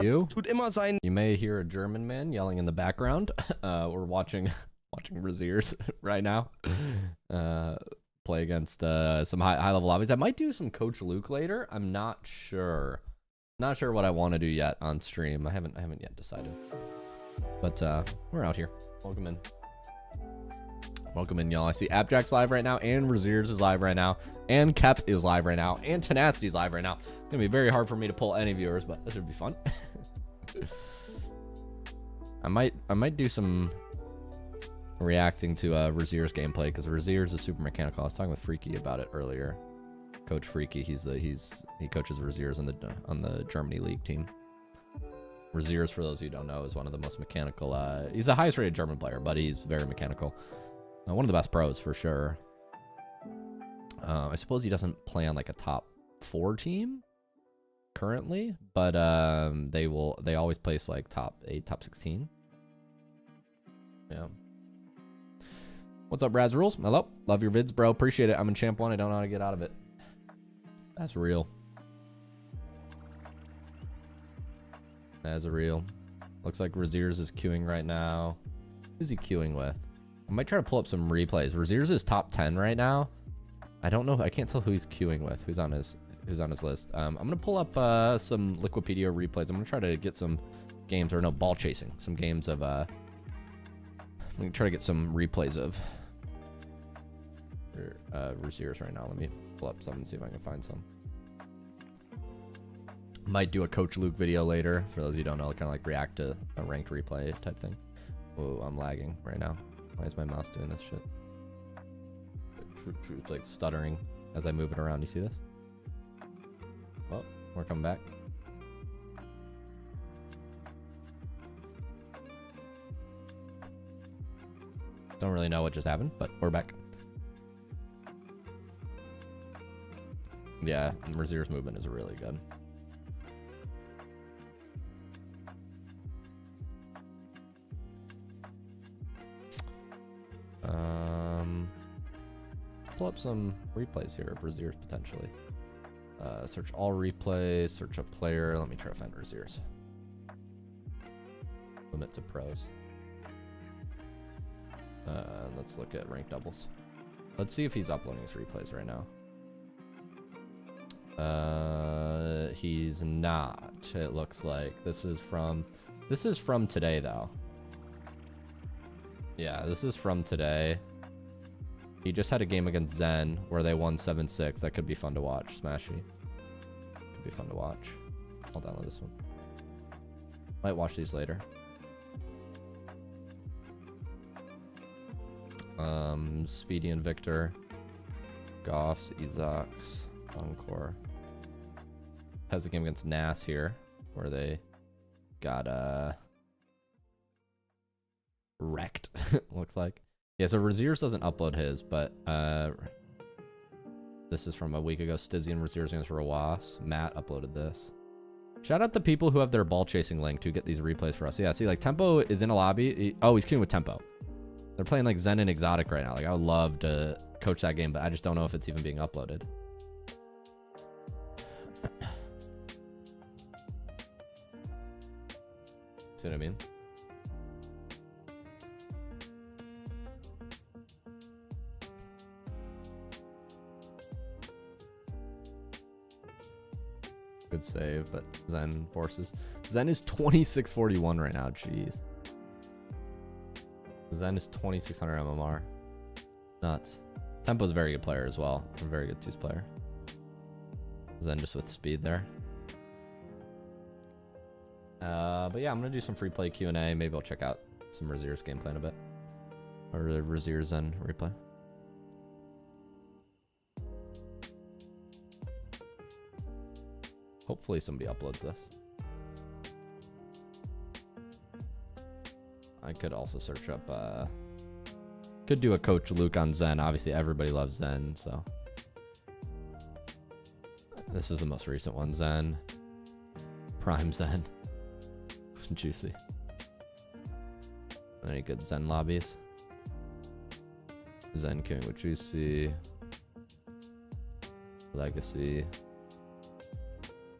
Tut immer sein. You may hear a German man yelling in the background. We're watching Raziers right now play against some high level lobbies. I might do some Coach Luke later. I'm not sure. Not sure what I want to do yet on stream. I haven't yet decided. But we're out here. Welcome in. Welcome in, y'all. I see Abjack's live right now, and Raziers is live right now, and Kep is live right now, and Tenacity's live right now. It's gonna be very hard for me to pull any viewers, but this should be fun. I might do some reacting to Raziers gameplay, because Raziers is super mechanical. I was talking with Freaky about it earlier. Coach Freaky, he coaches Raziers on the Germany League team. Raziers, for those of you who don't know, is one of the most mechanical. He's the highest rated German player, but he's very mechanical. One of the best pros for sure. I suppose he doesn't play on like a top 4 team currently, but they always place like top 8, top 16. Yeah. What's up, Raz Rules? Hello. Love your vids, bro. Appreciate it. I'm in Champ 1. I don't know how to get out of it. That's real. That's real. Looks like Raziers is queuing right now. Who's he queuing with? I might try to pull up some replays. Raziers is top 10 right now. I don't know. I can't tell who he's queuing with. Who's on his list. I'm gonna pull up some Liquipedia replays. I'm gonna try to get some games, or no, ball chasing. Some games of I'm gonna try to get some replays of Raziers right now. Let me pull up some and see if I can find some. Might do a Coach Luke video later. For those of you who don't know, kind of like react to a ranked replay type thing. Oh, I'm lagging right now. Why is my mouse doing this shit? It's like stuttering as I move it around. You see this? Well, we're coming back. Don't really know what just happened, but we're back. Yeah, Razier's movement is really good. Pull up some replays here of Raziers potentially. Search all replays, search a player. Let me try to find Raziers. Limit to pros. Let's look at ranked doubles. Let's see if he's uploading his replays right now. He's not. It looks like this is from today though. Yeah, this is from today. He just had a game against Zen where they won 7-6. That could be fun to watch. Smashy. Could be fun to watch. I'll download this one. Might watch these later. Speedy and Victor. Goffs, Izaks, Encore. Has a game against Nas here where they got wrecked. Looks like. Yeah, so Raziers doesn't upload his, but this is from a week ago. Stizzy and Raziers against Rawas. Matt uploaded this. Shout out the people who have their ball chasing link to get these replays for us. Yeah, see, like Tempo is in a lobby. He's queuing with Tempo. They're playing like Zen and Exotic right now. Like I would love to coach that game, but I just don't know if it's even being uploaded. See what I mean? Good save, but Zen forces. Zen is 2641 right now. Jeez. Zen is 2600 MMR. Nuts. Tempo's a very good player as well. A very good 2s player. Zen just with speed there. But yeah, I'm gonna do some free play Q&A. Maybe I'll check out some Raziers gameplay in a bit, or the Raziers Zen replay. Hopefully somebody uploads this. I could also search up, could do a Coach Luke on Zen. Obviously everybody loves Zen, so. This is the most recent one, Zen. Prime Zen. Juicy. Any good Zen lobbies? Zen King with Juicy. Legacy.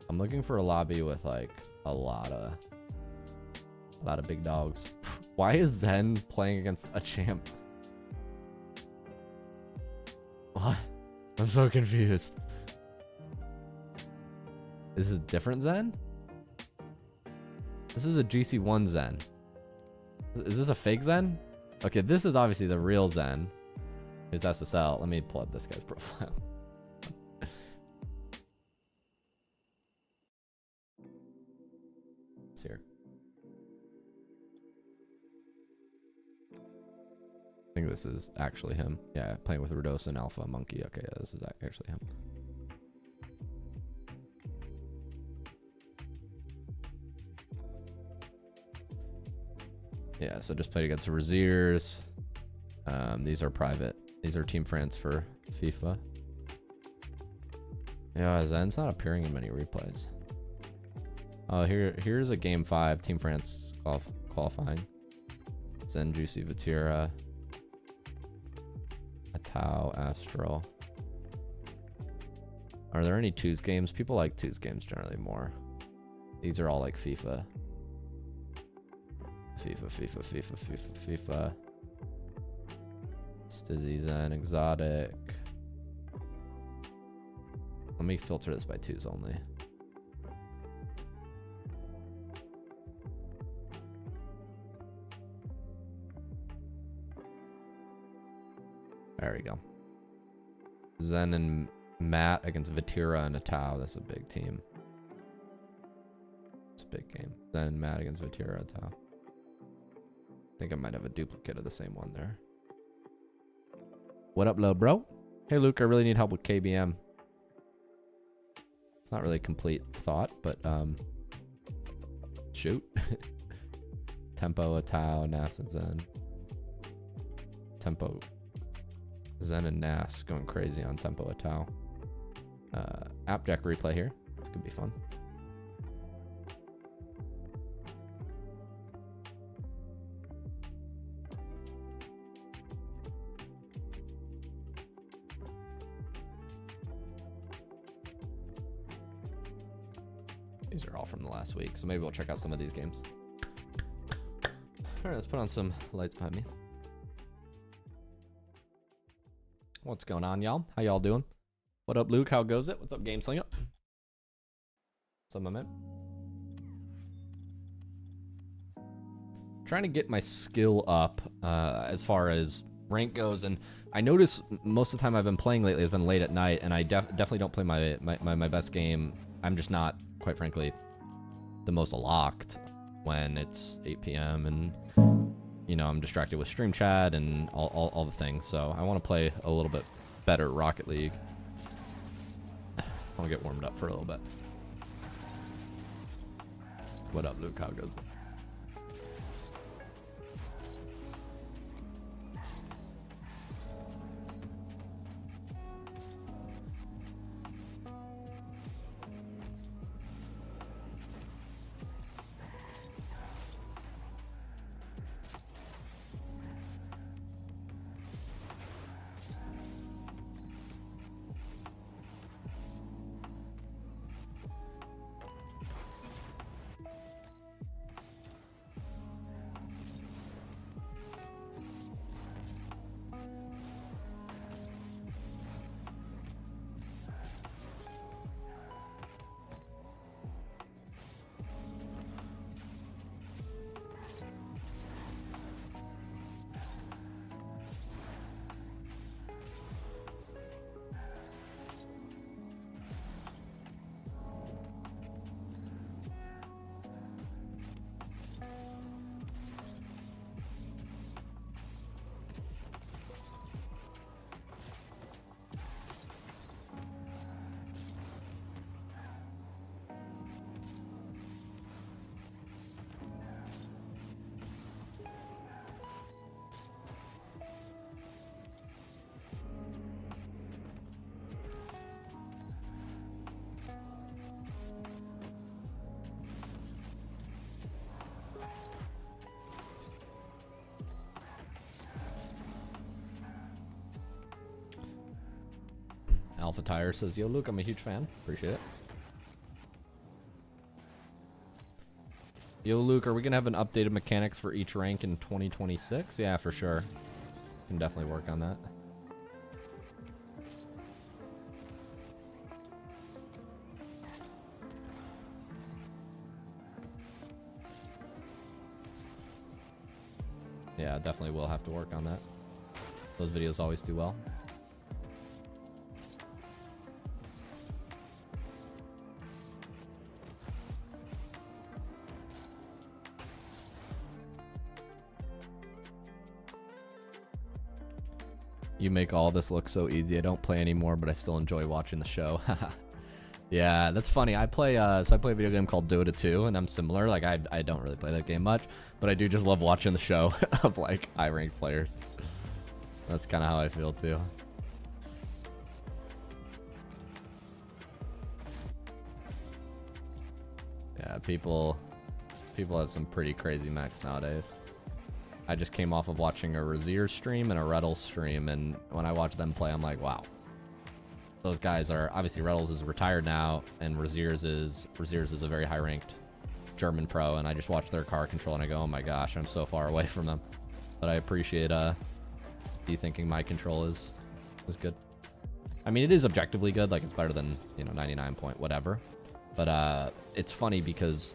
I'm looking for a lobby with like a lot of big dogs. Why is Zen playing against a champ? What? I'm so confused. This is different Zen? This is a GC1 Zen. Is this a fake Zen? Okay, this is obviously the real Zen. Who's SSL? Let me pull up this guy's profile. It's here. I think this is actually him. Yeah, playing with Rudos and Alpha Monkey. Okay, yeah, this is actually him. Yeah, so just played against Raziers. These are private. These are Team France for FIFA. Yeah, Zen's not appearing in many replays. Oh, here's a game 5 Team France qualifying. Zen, Juicy, Vatira, Atao, Astral. Are there any twos games? People like twos games generally more. These are all like FIFA. FIFA. Stizzy, Zen, Exotic. Let me filter this by twos only. There we go. Zen and Matt against Vatira and Atao. That's a big team. It's a big game. Zen, Matt against Vatira, Atao. I think I might have a duplicate of the same one there. What up, little bro? Hey, Luke, I really need help with KBM. It's not really a complete thought, but shoot. Tempo, Atao, Nas, and Zen. Tempo, Zen, and Nas going crazy on Tempo, Atao. App deck replay here. This could be fun. These are all from the last week, so maybe we'll check out some of these games. All right, let's put on some lights behind me. What's going on, y'all? How y'all doing? What up, Luke? How goes it? What's up, Game Slinger? What's up, my man? Trying to get my skill up as far as rank goes, and I notice most of the time I've been playing lately has been late at night, and I definitely don't play my best game. I'm just not, quite frankly, the most locked when it's 8 p.m. and, you know, I'm distracted with stream chat and all the things. So I want to play a little bit better Rocket League. I want to get warmed up for a little bit. What up, Luke? How goes it? Alpha Tire says, yo, Luke, I'm a huge fan. Appreciate it. Yo, Luke, are we going to have an updated mechanics for each rank in 2026? Yeah, for sure. Can definitely work on that. Yeah, definitely will have to work on that. Those videos always do well. You make all this look so easy. I don't play anymore, but I still enjoy watching the show. Yeah, that's funny. I play a video game called Dota 2, and I'm similar. Like, I don't really play that game much, but I do just love watching the show of, like, high-ranked players. That's kind of how I feel, too. Yeah, people have some pretty crazy mechs nowadays. I just came off of watching a Razier stream and a Reddles stream, and when I watch them play, I'm like, wow. Those guys are, obviously Reddles is retired now, and Razier's is a very high-ranked German pro, and I just watch their car control, and I go, oh my gosh, I'm so far away from them. But I appreciate you thinking my control is good. I mean, it is objectively good, like, it's better than, 99 point whatever. But it's funny because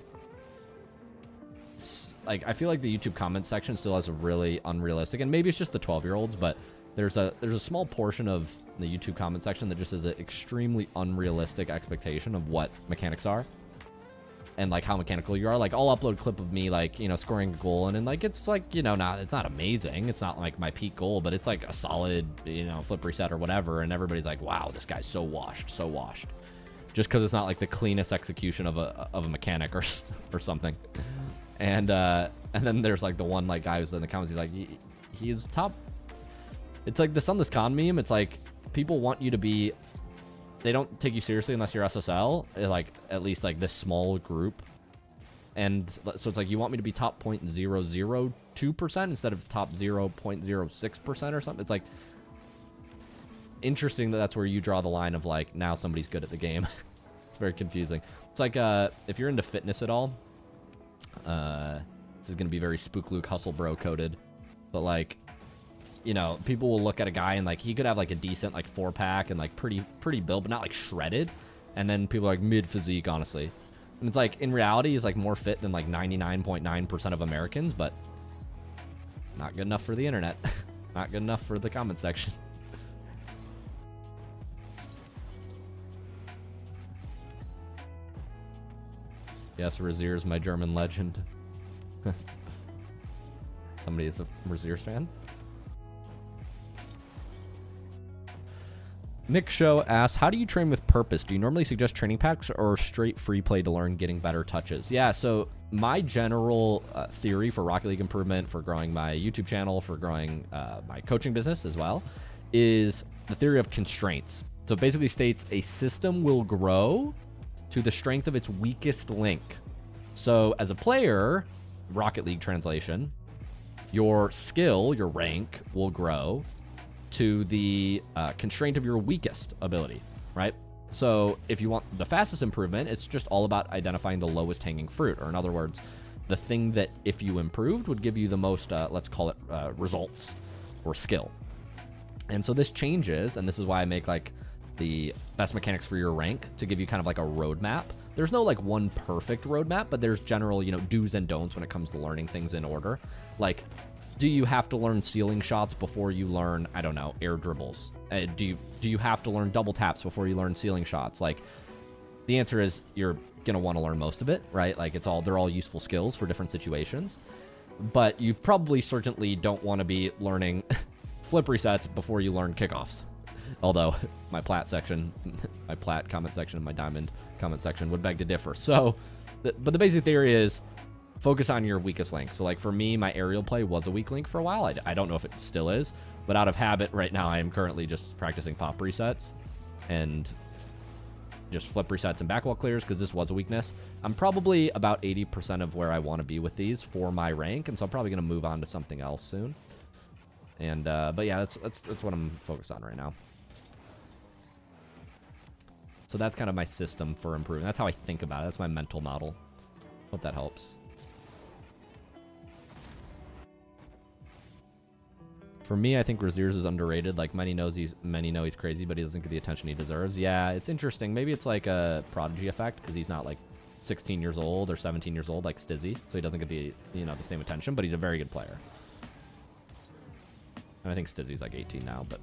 like, I feel like the YouTube comment section still has a really unrealistic, and maybe it's just the 12-year-olds, but there's a small portion of the YouTube comment section that just has an extremely unrealistic expectation of what mechanics are and, like, how mechanical you are. Like, I'll upload a clip of me, like, scoring a goal, and like, it's like, it's not amazing. It's not like my peak goal, but it's like a solid, flip reset or whatever, and everybody's like, wow, this guy's so washed. Just because it's not like the cleanest execution of a mechanic or something. And then there's like the one like guy who's in the comments, he's like, he is top. It's like the Sunless Con meme. It's like people want you to be, they don't take you seriously unless you're SSL, like at least like this small group. And so it's like, you want me to be top 0.002% instead of top 0.06% or something. It's like interesting that that's where you draw the line of like, now somebody's good at the game. It's very confusing. It's like if you're into fitness at all, this is going to be very SpookyLuke hustle bro coded, but like, people will look at a guy and like, he could have like a decent like 4-pack and like pretty build, but not like shredded. And then people are like mid physique, honestly. And it's like, in reality, he's like more fit than like 99.9% of Americans, but not good enough for the internet. Not good enough for the comment section. Yes, Razier is my German legend. Somebody is a Razier fan. Nick Show asks, how do you train with purpose? Do you normally suggest training packs or straight free play to learn getting better touches? Yeah, so my general theory for Rocket League improvement, for growing my YouTube channel, for growing my coaching business as well, is the theory of constraints. So it basically states a system will grow to the strength of its weakest link. So as a player, Rocket League translation, your skill, your rank, will grow to the constraint of your weakest ability, right? So if you want the fastest improvement, it's just all about identifying the lowest hanging fruit, or in other words, the thing that if you improved would give you the most, let's call it results or skill. And so this changes, and this is why I make like the best mechanics for your rank to give you kind of like a roadmap. There's no like one perfect roadmap, but there's general, do's and don'ts when it comes to learning things in order. Like, do you have to learn ceiling shots before you learn, I don't know, air dribbles? Do you have to learn double taps before you learn ceiling shots? Like, the answer is you're gonna want to learn most of it, right? Like, they're all useful skills for different situations. But you probably certainly don't want to be learning flip resets before you learn kickoffs. Although my plat comment section and my diamond comment section would beg to differ. So, but the basic theory is focus on your weakest link. So like for me, my aerial play was a weak link for a while. I don't know if it still is, but out of habit right now, I am currently just practicing pop resets and just flip resets and backwall clears because this was a weakness. I'm probably about 80% of where I want to be with these for my rank, and so I'm probably going to move on to something else soon. And but yeah, that's what I'm focused on right now. So that's kind of my system for improving. That's how I think about it. That's my mental model. Hope that helps. For me, I think Raziers is underrated. Like many know he's crazy, but he doesn't get the attention he deserves. Yeah, it's interesting. Maybe it's like a prodigy effect because he's not like 16 years old or 17 years old like Stizzy, so he doesn't get the the same attention. But he's a very good player. And I think Stizzy's like 18 now, but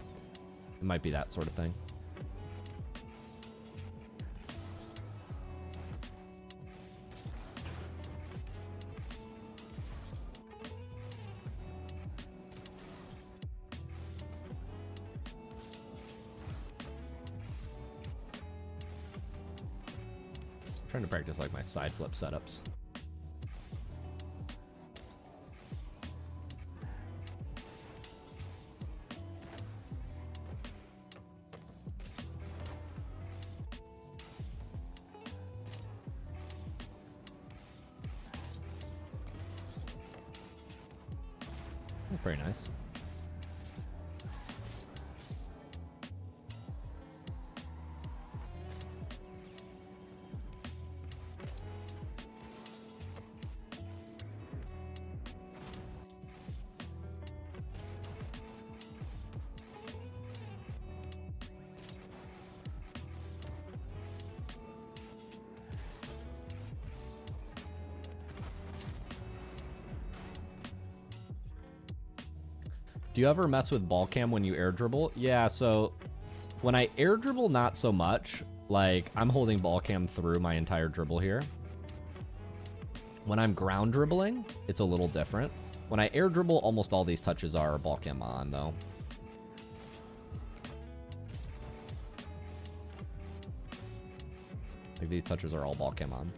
it might be that sort of thing. Trying to practice like my side flip setups. That's pretty nice. Do you ever mess with ball cam when you air dribble? Yeah, so when I air dribble, not so much. Like, I'm holding ball cam through my entire dribble here. When I'm ground dribbling, it's a little different. When I air dribble, almost all these touches are ball cam on, though. Like, these touches are all ball cam on.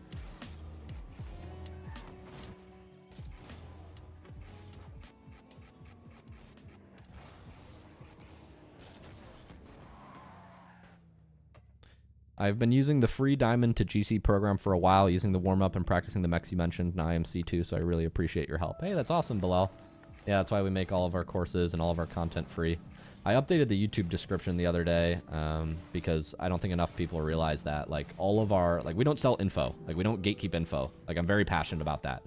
I've been using the free Diamond to GC program for a while, using the warm-up and practicing the mechs you mentioned in IMC too, so I really appreciate your help. Hey, that's awesome, Bilal. Yeah, that's why we make all of our courses and all of our content free. I updated the YouTube description the other day because I don't think enough people realize that. Like, all of our... Like, we don't sell info. Like, we don't gatekeep info. Like, I'm very passionate about that.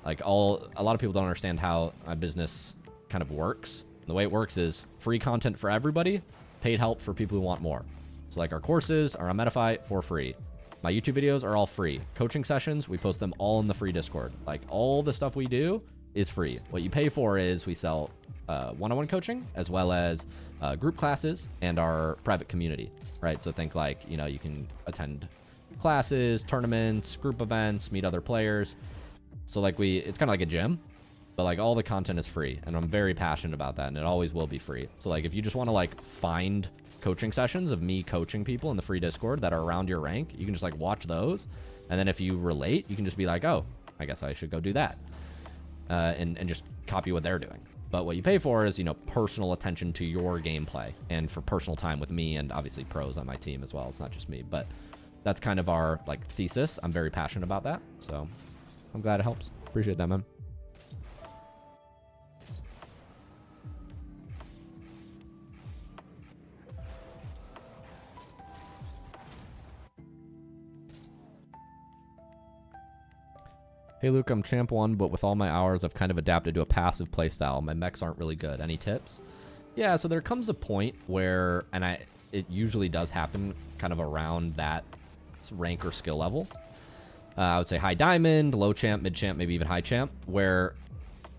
Like, a lot of people don't understand how my business kind of works. The way it works is free content for everybody, paid help for people who want more. So like our courses are on Medify for free. My YouTube videos are all free. Coaching sessions, we post them all in the free Discord. Like all the stuff we do is free. What you pay for is we sell one-on-one coaching as well as group classes and our private community, right? So think like, you can attend classes, tournaments, group events, meet other players. So like it's kind of like a gym, but like all the content is free and I'm very passionate about that and it always will be free. So like if you just want to like find coaching sessions of me coaching people in the free Discord that are around your rank, you can just like watch those, and then if you relate, you can just be like, oh, I guess I should go do that, and just copy what they're doing. But what you pay for is personal attention to your gameplay and for personal time with me and obviously pros on my team as well. It's not just me, but that's kind of our like thesis. I'm very passionate about that, so I'm glad it helps. Appreciate that, man. Hey Luke, I'm champ 1, but with all my hours, I've kind of adapted to a passive playstyle. My mechs aren't really good. Any tips? Yeah, so there comes a point where, and it usually does happen kind of around that rank or skill level. I would say high diamond, low champ, mid champ, maybe even high champ, where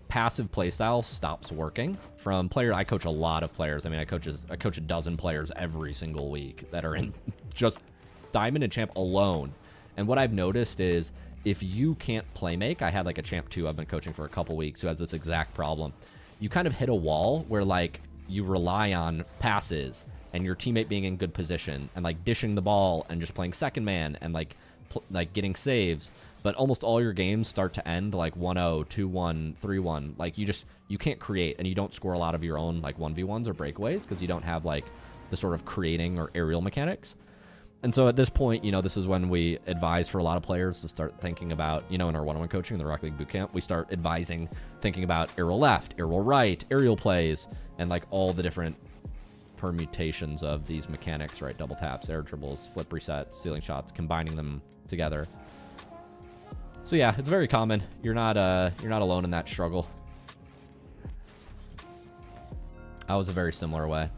passive playstyle stops working. From player, I coach a lot of players. I mean, I coach a dozen players every single week that are in just diamond and champ alone. And what I've noticed is, if you can't play make, I had like a champ 2 I've been coaching for a couple weeks who has this exact problem. You kind of hit a wall where like you rely on passes and your teammate being in good position and like dishing the ball and just playing second man and like getting saves. But almost all your games start to end like 1-0, 2-1, 3-1. Like you can't create and you don't score a lot of your own like 1v1s or breakaways because you don't have like the sort of creating or aerial mechanics. And so at this point, this is when we advise for a lot of players to start thinking about, in our one-on-one coaching, the Rocket League Bootcamp, we start advising, thinking about aerial left, aerial right, aerial plays, and like all the different permutations of these mechanics, right? Double taps, air dribbles, flip resets, ceiling shots, combining them together. So yeah, it's very common. You're not alone in that struggle. I was a very similar way.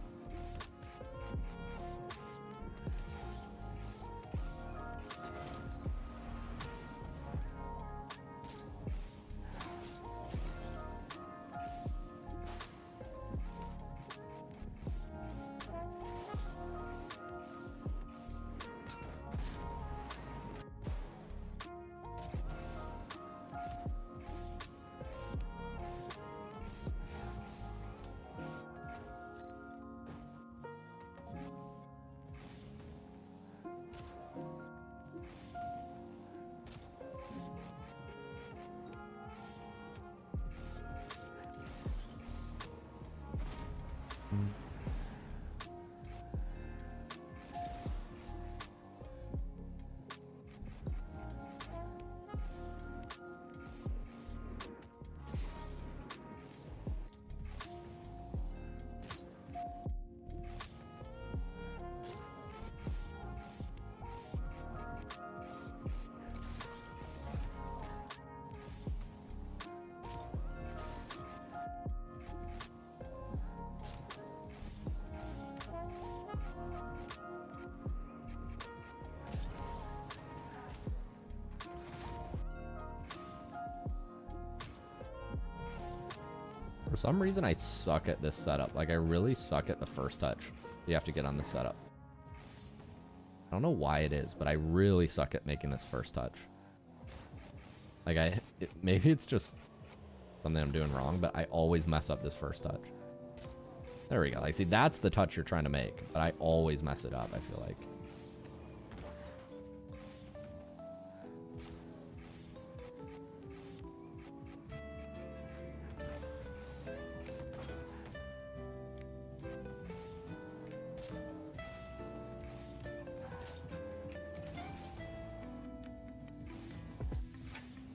For some reason, I suck at this setup. Like, I really suck at the first touch. You have to get on the setup. I don't know why it is, but I really suck at making this first touch. Like, maybe it's just something I'm doing wrong, but I always mess up this first touch. There we go. Like, see, that's the touch you're trying to make, but I always mess it up, I feel like.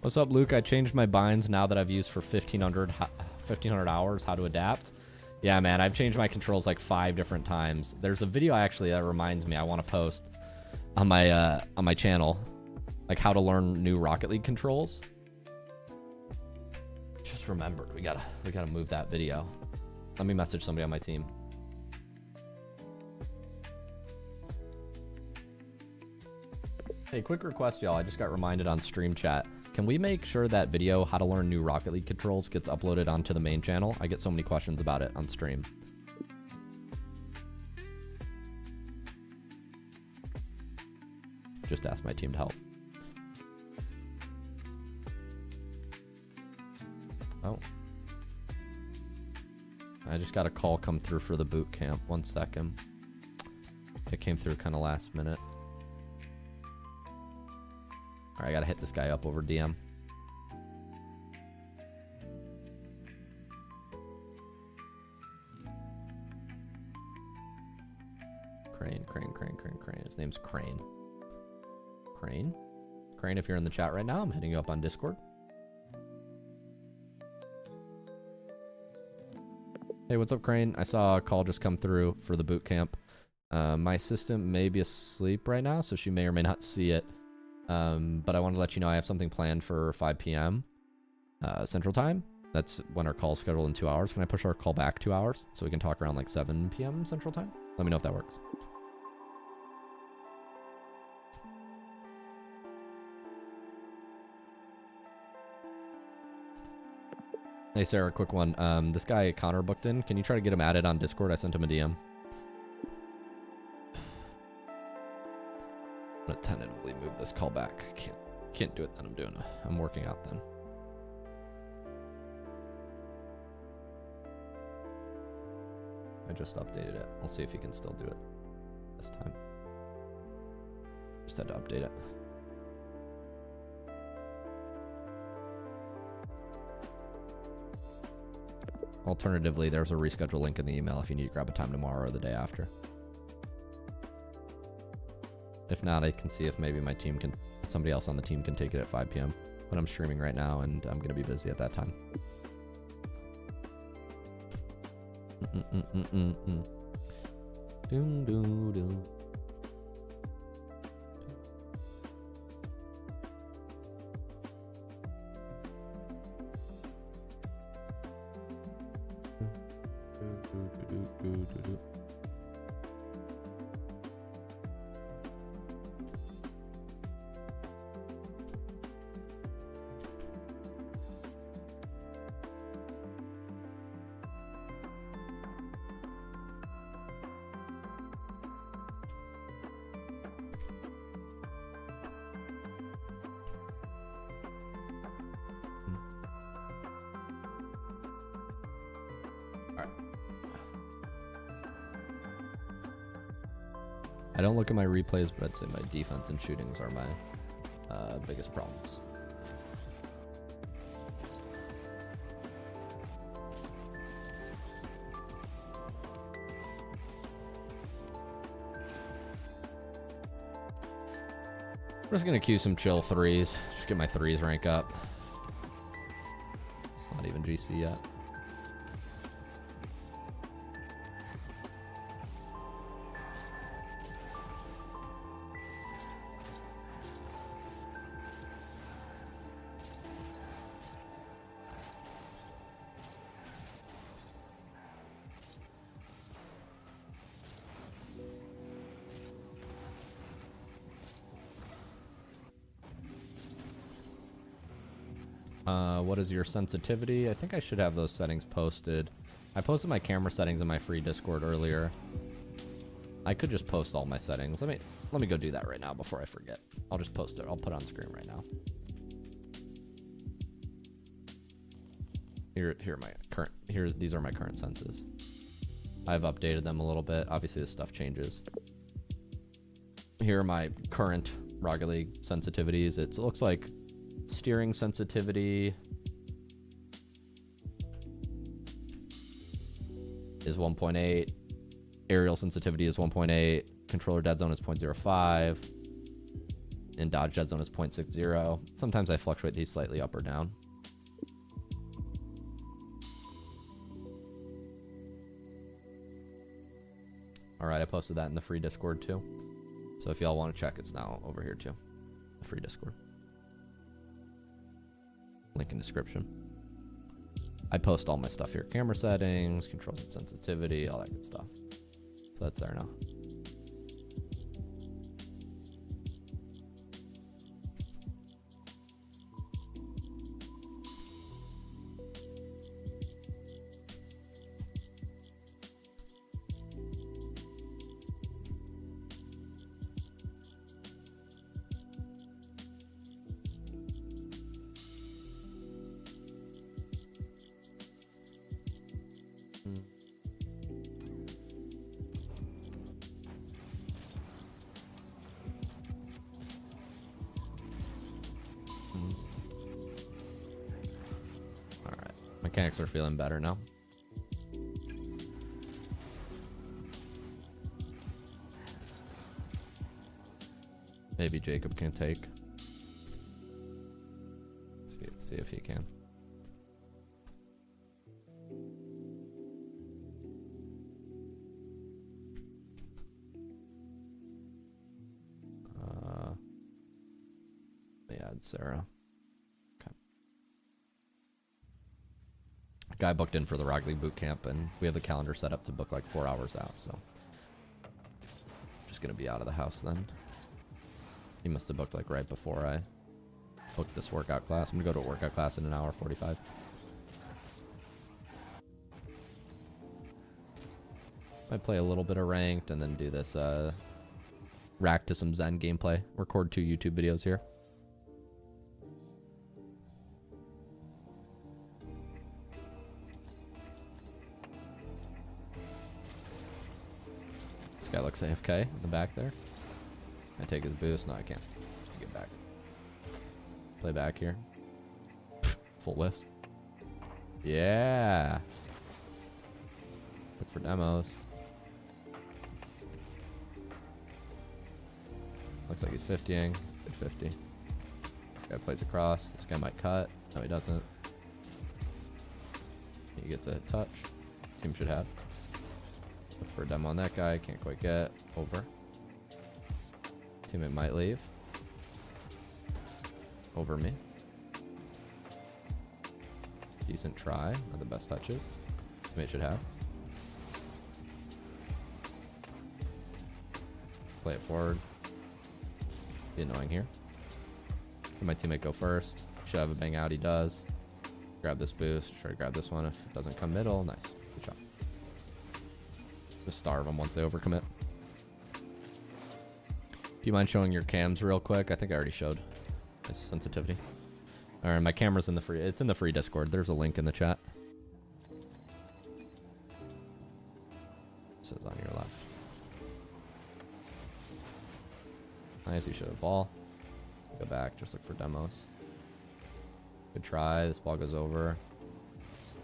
What's up, Luke? I changed my binds now that I've used for 1,500 hours. How to adapt? Yeah, man, I've changed my controls like 5 different times. There's a video actually that reminds me I want to post on my channel, like how to learn new Rocket League controls. Just remembered we gotta move that video. Let me message somebody on my team. Hey, quick request, y'all. I just got reminded on stream chat. Can we make sure that video, how to learn new Rocket League controls, gets uploaded onto the main channel? I get so many questions about it on stream. Just ask my team to help. Oh. I just got a call come through for the boot camp. 1 second. It came through kind of last minute. All right, I gotta hit this guy up over DM. Crane. His name's Crane. Crane, if you're in the chat right now, I'm hitting you up on Discord. Hey, what's up, Crane? I saw a call just come through for the boot camp. My assistant may be asleep right now, so she may or may not see it. But I wanted to let you know I have something planned for 5 p.m. Central Time. That's when our call's scheduled in 2 hours. Can I push our call back 2 hours so we can talk around like 7 p.m. Central Time? Let me know if that works. Hey, Sarah, quick one. This guy Connor booked in. Can you try to get him added on Discord? I sent him a DM. I'm gonna tentatively move this call back. Can't do it then. I'm working out then. I just updated it. I'll see if he can still do it this time. Just had to update it. Alternatively, there's a reschedule link in the email if you need to grab a time tomorrow or the day after. If not, I can see if maybe my team can, somebody else on the team can take it at 5 p.m. But I'm streaming right now and I'm going to be busy at that time. Doom, doom, doom. I don't look at my replays, but I'd say my defense and shootings are my biggest problems. I'm just gonna queue some chill threes. Just get my threes rank up. It's not even GC yet. What is your sensitivity? I think I should have those settings posted. I posted my camera settings in my free Discord earlier. I could just post all my settings. Let me go do that right now before I forget. I'll just post it. I'll put it on screen right now. These are my current senses. I've updated them a little bit. Obviously this stuff changes. Here are my current Rocket League sensitivities. It looks like steering sensitivity is 1.8. Aerial sensitivity is 1.8. Controller dead zone is 0.05. And dodge dead zone is 0.60. Sometimes I fluctuate these slightly up or down. Alright, I posted that in the free Discord too. So if y'all want to check, it's now over here too. The free Discord. Link in description. I post all my stuff here. Camera settings, controls and sensitivity, all that good stuff. So that's there now. Mechanics are feeling better now. Maybe Jacob can take. Let's see if he can. Let me add Sarah. Guy booked in for the Rocket League Bootcamp, and we have the calendar set up to book like 4 hours out, so just gonna be out of the house then. He must have booked like right before I booked this workout class. I'm gonna go to a workout class in an hour 45. Might play a little bit of ranked and then do this rack to some Zen gameplay. Record 2 YouTube videos here. Guy looks AFK in the back there. Can I take his boost? No, I can't. Get back. Play back here. Full whiffs. Yeah. Look for demos. Looks like he's 50ing. Good 50. This guy plays across. This guy might cut. No, he doesn't. He gets a touch. Team should have. Look for a demo on that guy. Can't quite get over. Teammate might leave. Over me. Decent try. Not the best touches. Teammate should have. play it forward. Be annoying here. Let my teammate go first. Should have a bang out. He does. Grab this boost. Try to grab this one. If it doesn't come middle, nice. Good job. Just starve them once they overcommit. Do you mind showing your cams real quick? I think I already showed. Nice sensitivity. All right, my camera's in the free. It's in the free Discord. There's a link in the chat. This is on your left. Nice. You should have ball. Go back. Just look for demos. Good try. This ball goes over.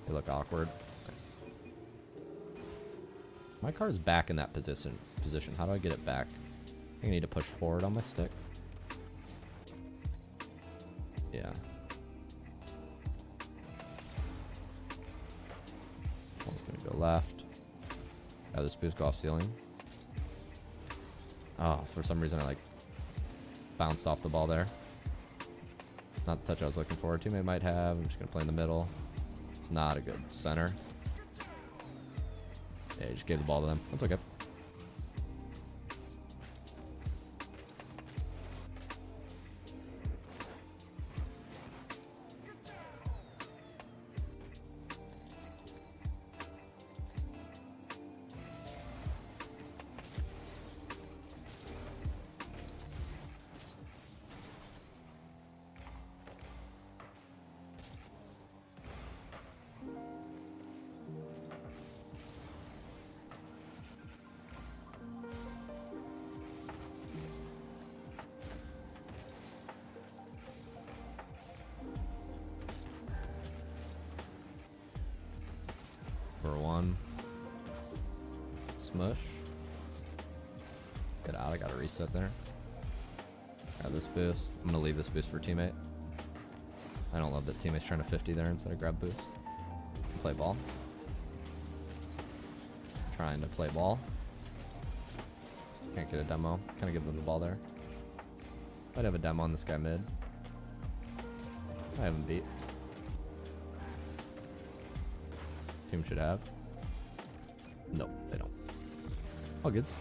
They look awkward. Nice. My car's back in that position. How do I get it back? I think I need to push forward on my stick. Yeah. Ball's gonna go left. Yeah, this boost go off ceiling. Oh, for some reason I like bounced off the ball there. Not the touch I was looking for. Teammate might have. I'm just gonna play in the middle. It's not a good center. Yeah, just gave the ball to them. That's okay. For one. Smush. Get out. I gotta reset there. Grab this boost. I'm gonna leave this boost for teammate. I don't love that teammate's trying to 50 there instead of grab boost. Play ball. Trying to play ball. Can't get a demo. Kind of give them the ball there. Might have a demo on this guy mid. I haven't beat. Team should have. Nope, they don't. All goods.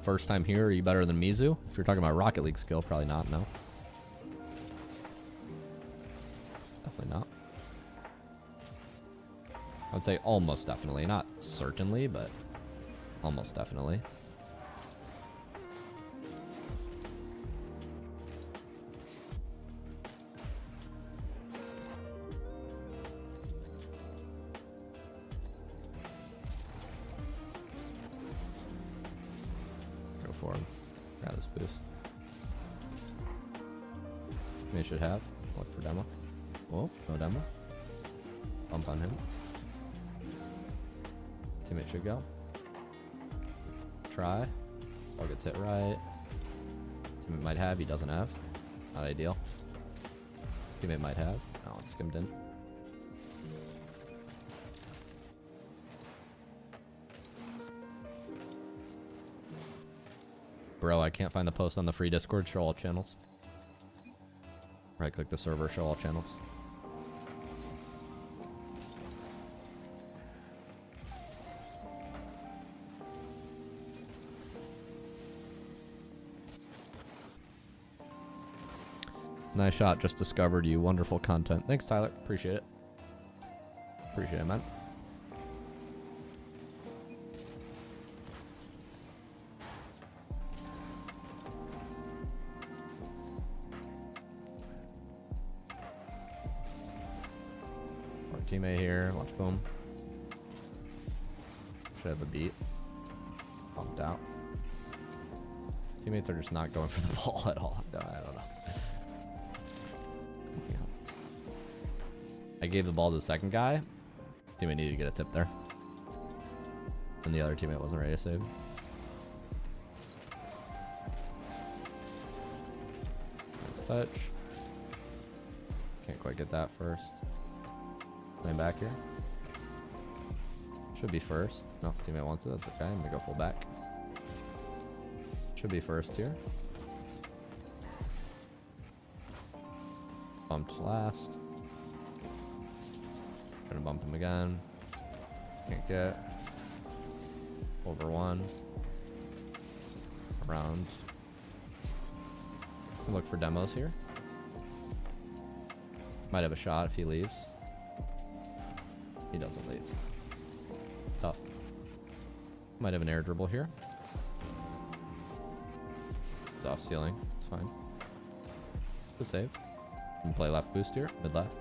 First time here, are you better than Mizu? If you're talking about Rocket League skill, probably not, no. Definitely not. I would say almost definitely. Not certainly, but almost definitely. Grab this boost. Teammate should have. Look for demo. Oh, no demo. Bump on him. Teammate should go. Try. Ball gets hit right. Teammate might have. He doesn't have. Not ideal. Teammate might have. Oh, it's skimmed in. Bro, I can't find the post on the free Discord. Show all channels. Right click the server, show all channels. Nice shot, just discovered you. Wonderful content. Thanks, Tyler. Appreciate it. Appreciate it, man. Teammate here, watch boom. Should have a beat. Bumped out. Teammates are just not going for the ball at all. No, I don't know. I gave the ball to the second guy. Teammate needed to get a tip there. And the other teammate wasn't ready to save. Nice touch. Can't quite get that first. Playing back here. Should be first. No, teammate wants it. That's okay. I'm gonna go full back. Should be first here. Bumped last. Trying to bump him again. Can't get. Over 1. Around. Can look for demos here. Might have a shot if he leaves. He doesn't leave. Tough. Might have an air dribble here. It's off ceiling. It's fine. The save. Can play left boost here. Mid left.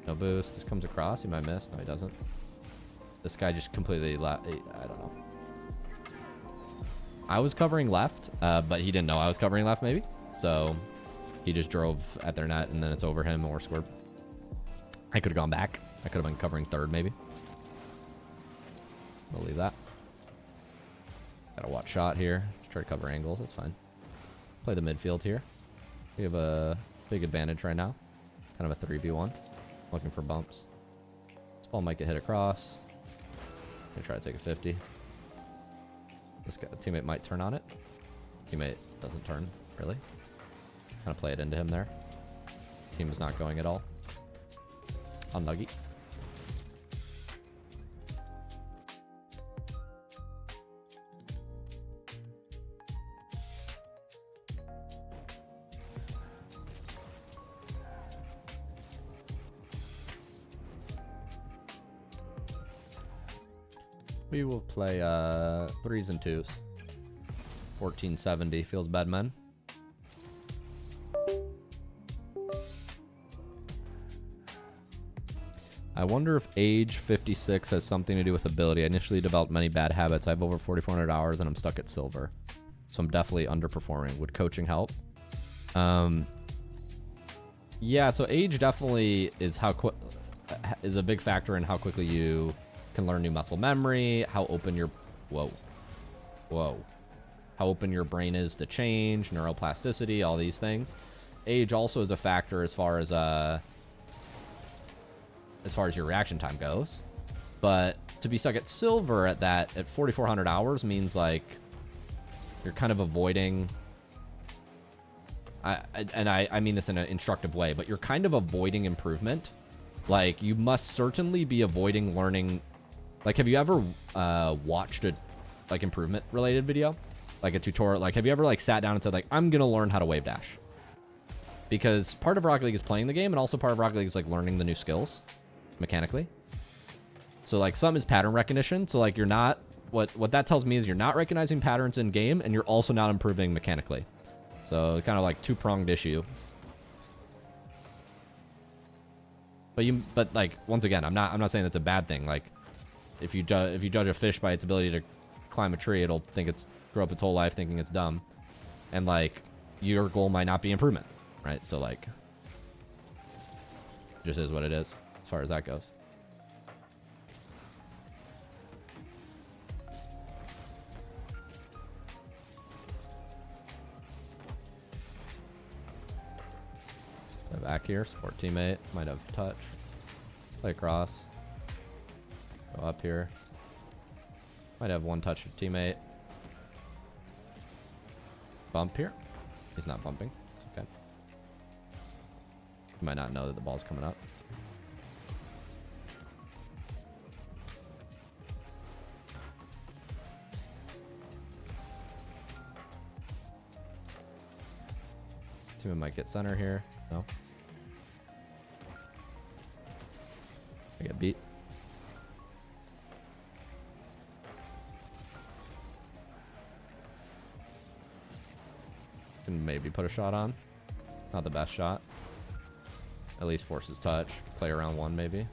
No boost. This comes across. He might miss. No, he doesn't. This guy just completely left. I don't know. I was covering left, but he didn't know I was covering left maybe. So he just drove at their net and then it's over him or scored. I could have gone back. I could have been covering third maybe. I'll leave that. Got a watch shot here. Just try to cover angles. That's fine. Play the midfield here. We have a big advantage right now. Kind of a 3v1. Looking for bumps. This ball might get hit across. Gonna try to take a 50. This guy, teammate might turn on it. Teammate doesn't turn, really. Kind of play it into him there. Team is not going at all. On Nuggy. We will play 3s and 2s. 1470 feels bad, man. I wonder if age 56 has something to do with ability. I initially developed many bad habits. I have over 4,400 hours and I'm stuck at silver. So I'm definitely underperforming. Would coaching help? Yeah, so age definitely is is a big factor in how quickly you can learn new muscle memory, how open your how open your brain is to change, neuroplasticity, all these things. Age also is a factor as far as your reaction time goes. But to be stuck at silver at 4,400 hours means like you're kind of avoiding. I mean this in an instructive way, but you're kind of avoiding improvement. Like you must certainly be avoiding learning. Like, have you ever watched a like improvement related video, like a tutorial? Like, have you ever like sat down and said like, I'm gonna learn how to wave dash? Because part of Rocket League is playing the game, and also part of Rocket League is like learning the new skills mechanically. So like some is pattern recognition. So like you're not what that tells me is you're not recognizing patterns in game, and you're also not improving mechanically. So kind of like two-pronged issue. But like once again, I'm not saying that's a bad thing. Like if you judge a fish by its ability to climb a tree, it'll grow up its whole life thinking it's dumb, and like your goal might not be improvement, right? So like, just is what it is as far as that goes. Play back here, support teammate, might have touch. Play across. Go up here. Might have one touch with teammate. Bump here. He's not bumping. It's okay. He might not know that the ball's coming up. Teammate might get center here. No. I get beat. Can maybe put a shot on. Not the best shot. At least forces touch. Play around one maybe.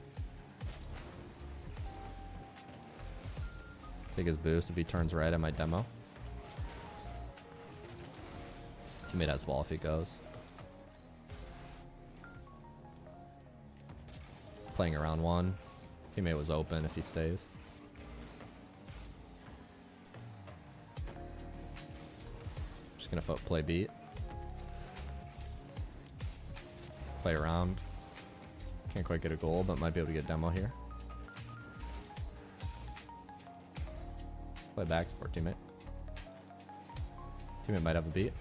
Take his boost. If he turns right, I might demo. Teammate has ball if he goes. Playing around one. Teammate was open if he stays. Just gonna play beat. Play around. Can't quite get a goal, but might be able to get demo here. Play back, support teammate. Teammate might have a beat.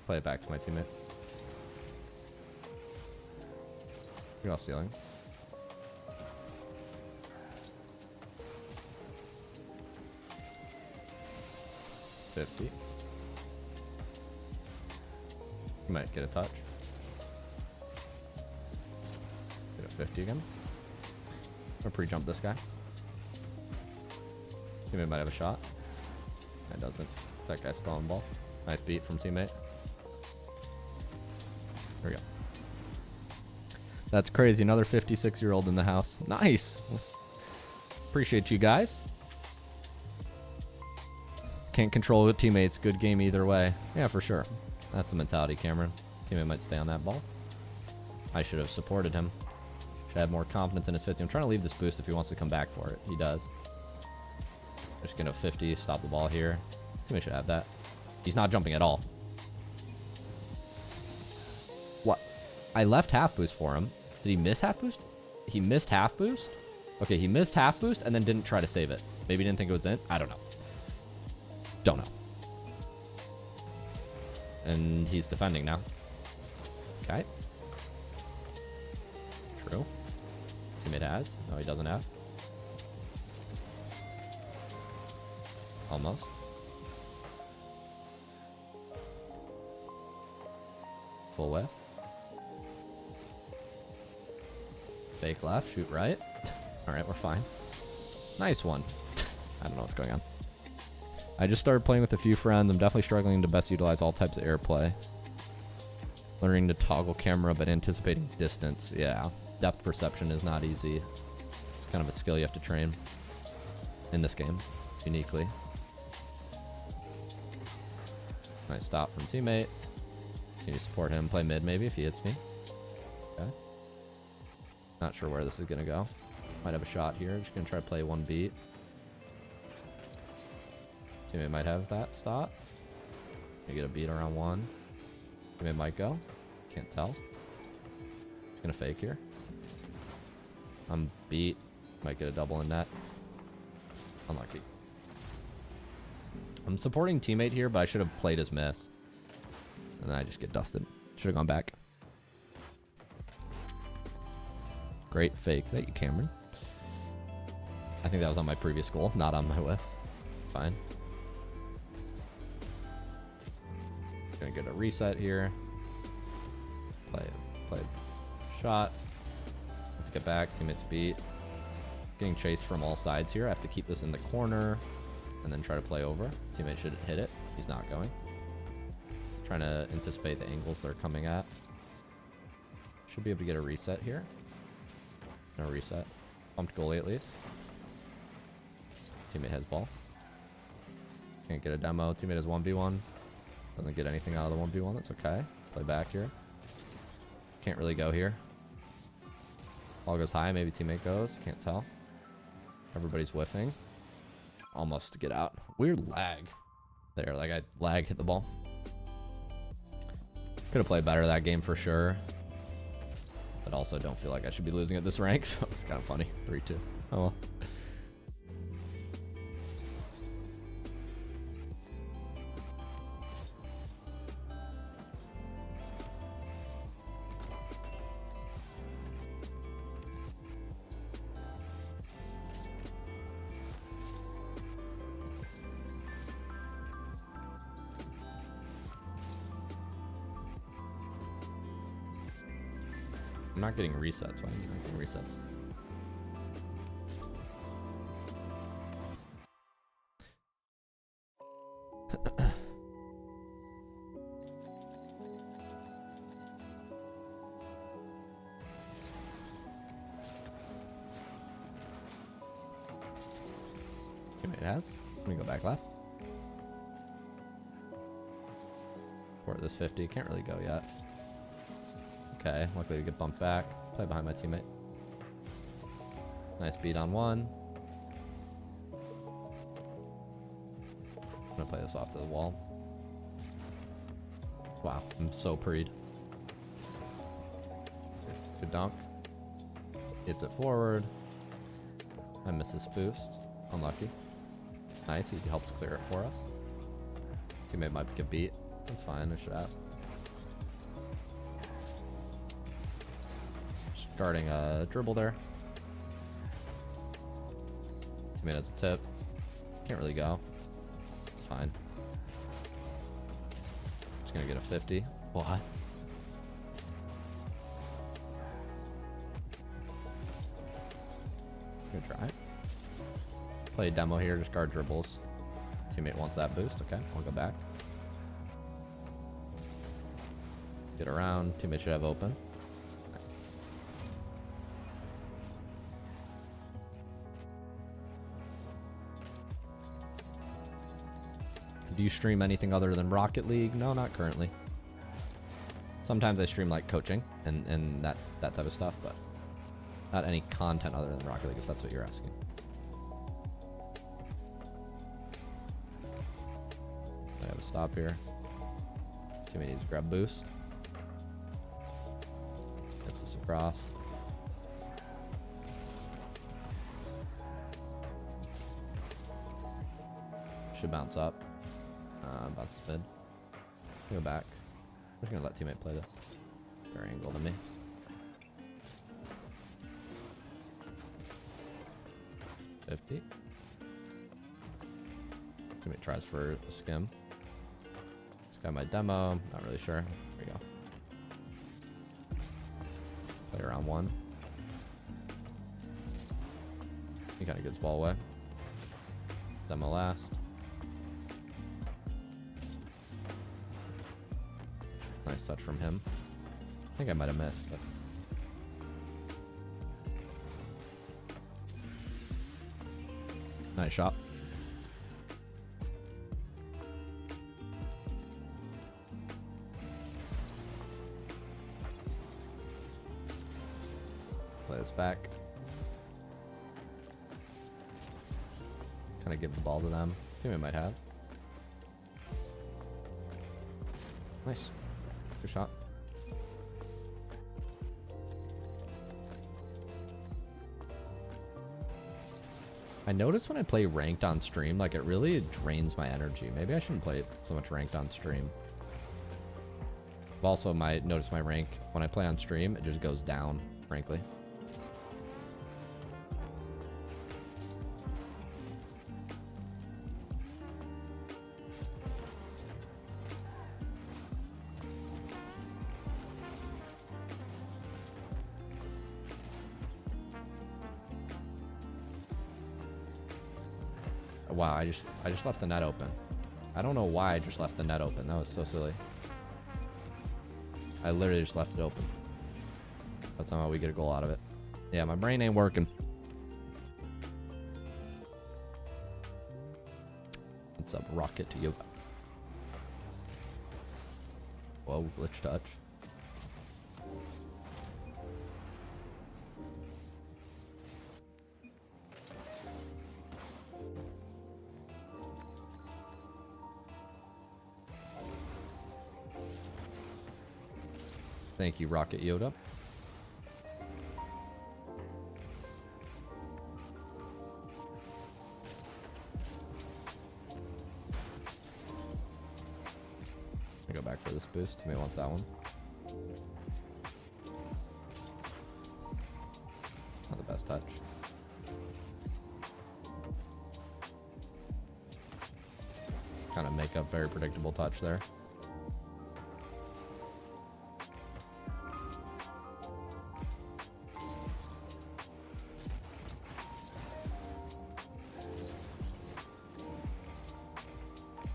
Play it back to my teammate. Get off ceiling. $50. You might get a touch. Get a 50 again. Or pre-jump this guy. Teammate might have a shot. It doesn't. It's that guy still on ball. Nice beat from teammate. There we go. That's crazy. Another 56-year-old in the house. Nice. Appreciate you guys. Can't control with teammates. Good game either way. Yeah, for sure. That's the mentality, Cameron. Teammate might stay on that ball. I should have supported him. Should have more confidence in his 50. I'm trying to leave this boost if he wants to come back for it. He does. Just gonna 50, stop the ball here. Teammate should have that. He's not jumping at all. What? I left half boost for him. Did he miss half boost? He missed half boost? Okay, he missed half boost and then didn't try to save it. Maybe he didn't think it was in. I don't know. Don't know. And he's defending now. Okay. True. Teammate has. No, he doesn't have. Almost. Full whiff. Fake left, shoot right. Alright, we're fine. Nice one. I don't know what's going on. I just started playing with a few friends. I'm definitely struggling to best utilize all types of airplay. Learning to toggle camera, but anticipating distance. Yeah, depth perception is not easy. It's kind of a skill you have to train in this game, uniquely. Nice stop from teammate. Continue to support him. Play mid maybe if he hits me. Okay. Not sure where this is going to go. Might have a shot here. Just going to try to play one beat. Teammate might have that stop. You get a beat around one. Teammate might go. Can't tell. Just gonna fake here. I'm beat. Might get a double in net. Unlucky. I'm supporting teammate here, but I should have played his miss. And then I just get dusted. Should have gone back. Great fake. Thank you, Cameron. I think that was on my previous goal, not on my whiff. Fine. Gonna get a reset here. Play shot. Let's get back. Teammates beat. Getting chased from all sides here. I have to keep this in the corner and then try to play over. Teammate should hit it. He's not going. Trying to anticipate the angles they're coming at. Should be able to get a reset here. No reset. Pumped goalie at least. Teammate has ball. Can't get a demo. Teammate has 1v1. Doesn't get anything out of the 1v1. That's okay. Play back here. Can't really go here. Ball goes high. Maybe teammate goes. Can't tell. Everybody's whiffing. Almost to get out. Weird lag. There. Like I lag hit the ball. Could have played better that game for sure. But also don't feel like I should be losing at this rank. So it's kind of funny. 3-2. Oh well. I'm not getting resets. Why am I not getting resets? Teammate has. Let me go back left. Or this 50. Can't really go yet. Okay, luckily we get bumped back. Play behind my teammate. Nice beat on one. I'm gonna play this off to the wall. Wow, I'm so preed. Good dunk. Hits it forward. I miss this boost. Unlucky. Nice, he helps clear it for us. Teammate might get beat. That's fine, a shot. Guarding a dribble there. Teammate has a tip. Can't really go. It's fine. Just gonna get a 50. What? Good try. Play a demo here, just guard dribbles. Teammate wants that boost. Okay, I'll go back. Get around. Teammate should have open. Nice. Do you stream anything other than Rocket League? No, not currently. Sometimes I stream like coaching and that type of stuff, but not any content other than Rocket League, if that's what you're asking. I have a stop here. Teammate needs to grab boost. Gets this across. Should bounce up. Bounces mid. Go back. I'm just gonna let teammate play this. Fair angle to me. $50. Teammate tries for a skim. This guy might demo. Not really sure. There we go. Play around one. He kind of gives ball away. Demo last. Nice touch from him. I think I might have missed, but nice shot. Play this back. Kind of give the ball to them. Teammate might have. Nice. Good shot. I notice when I play ranked on stream, like it really drains my energy. Maybe I shouldn't play so much ranked on stream. I've also noticed my rank when I play on stream, it just goes down, frankly. Wow, I just left the net open. I don't know why I just left the net open. That was so silly. I literally just left it open. But somehow we get a goal out of it. Yeah, my brain ain't working. What's up, Rocket to you? Whoa, glitch touch. Thank you, Rocket Yoda. I go back for this boost. Teammate wants that one. Not the best touch. Kind of make a very predictable touch there.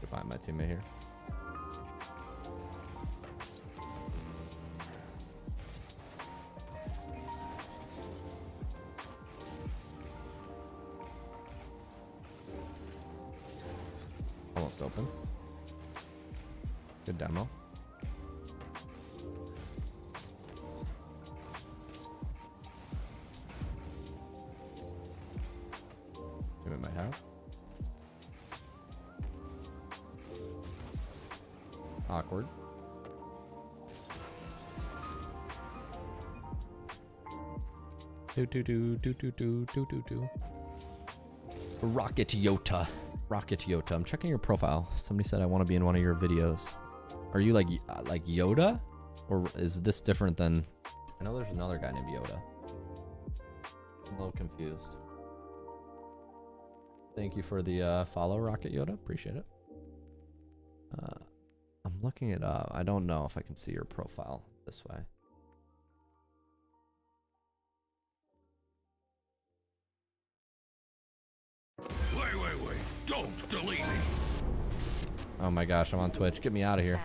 Find my teammate here. Almost open. Good demo. Teammate might have. Awkward. Do. Rocket Yota. Rocket Yota. I'm checking your profile. Somebody said I want to be in one of your videos. Are you like Yoda? Or is this different than... I know there's another guy named Yoda. I'm a little confused. Thank you for the follow, Rocket Yoda. Appreciate it. I'm looking it up. I don't know if I can see your profile this way. Wait. Don't delete me. Oh my gosh, I'm on Twitch. Get me out of here.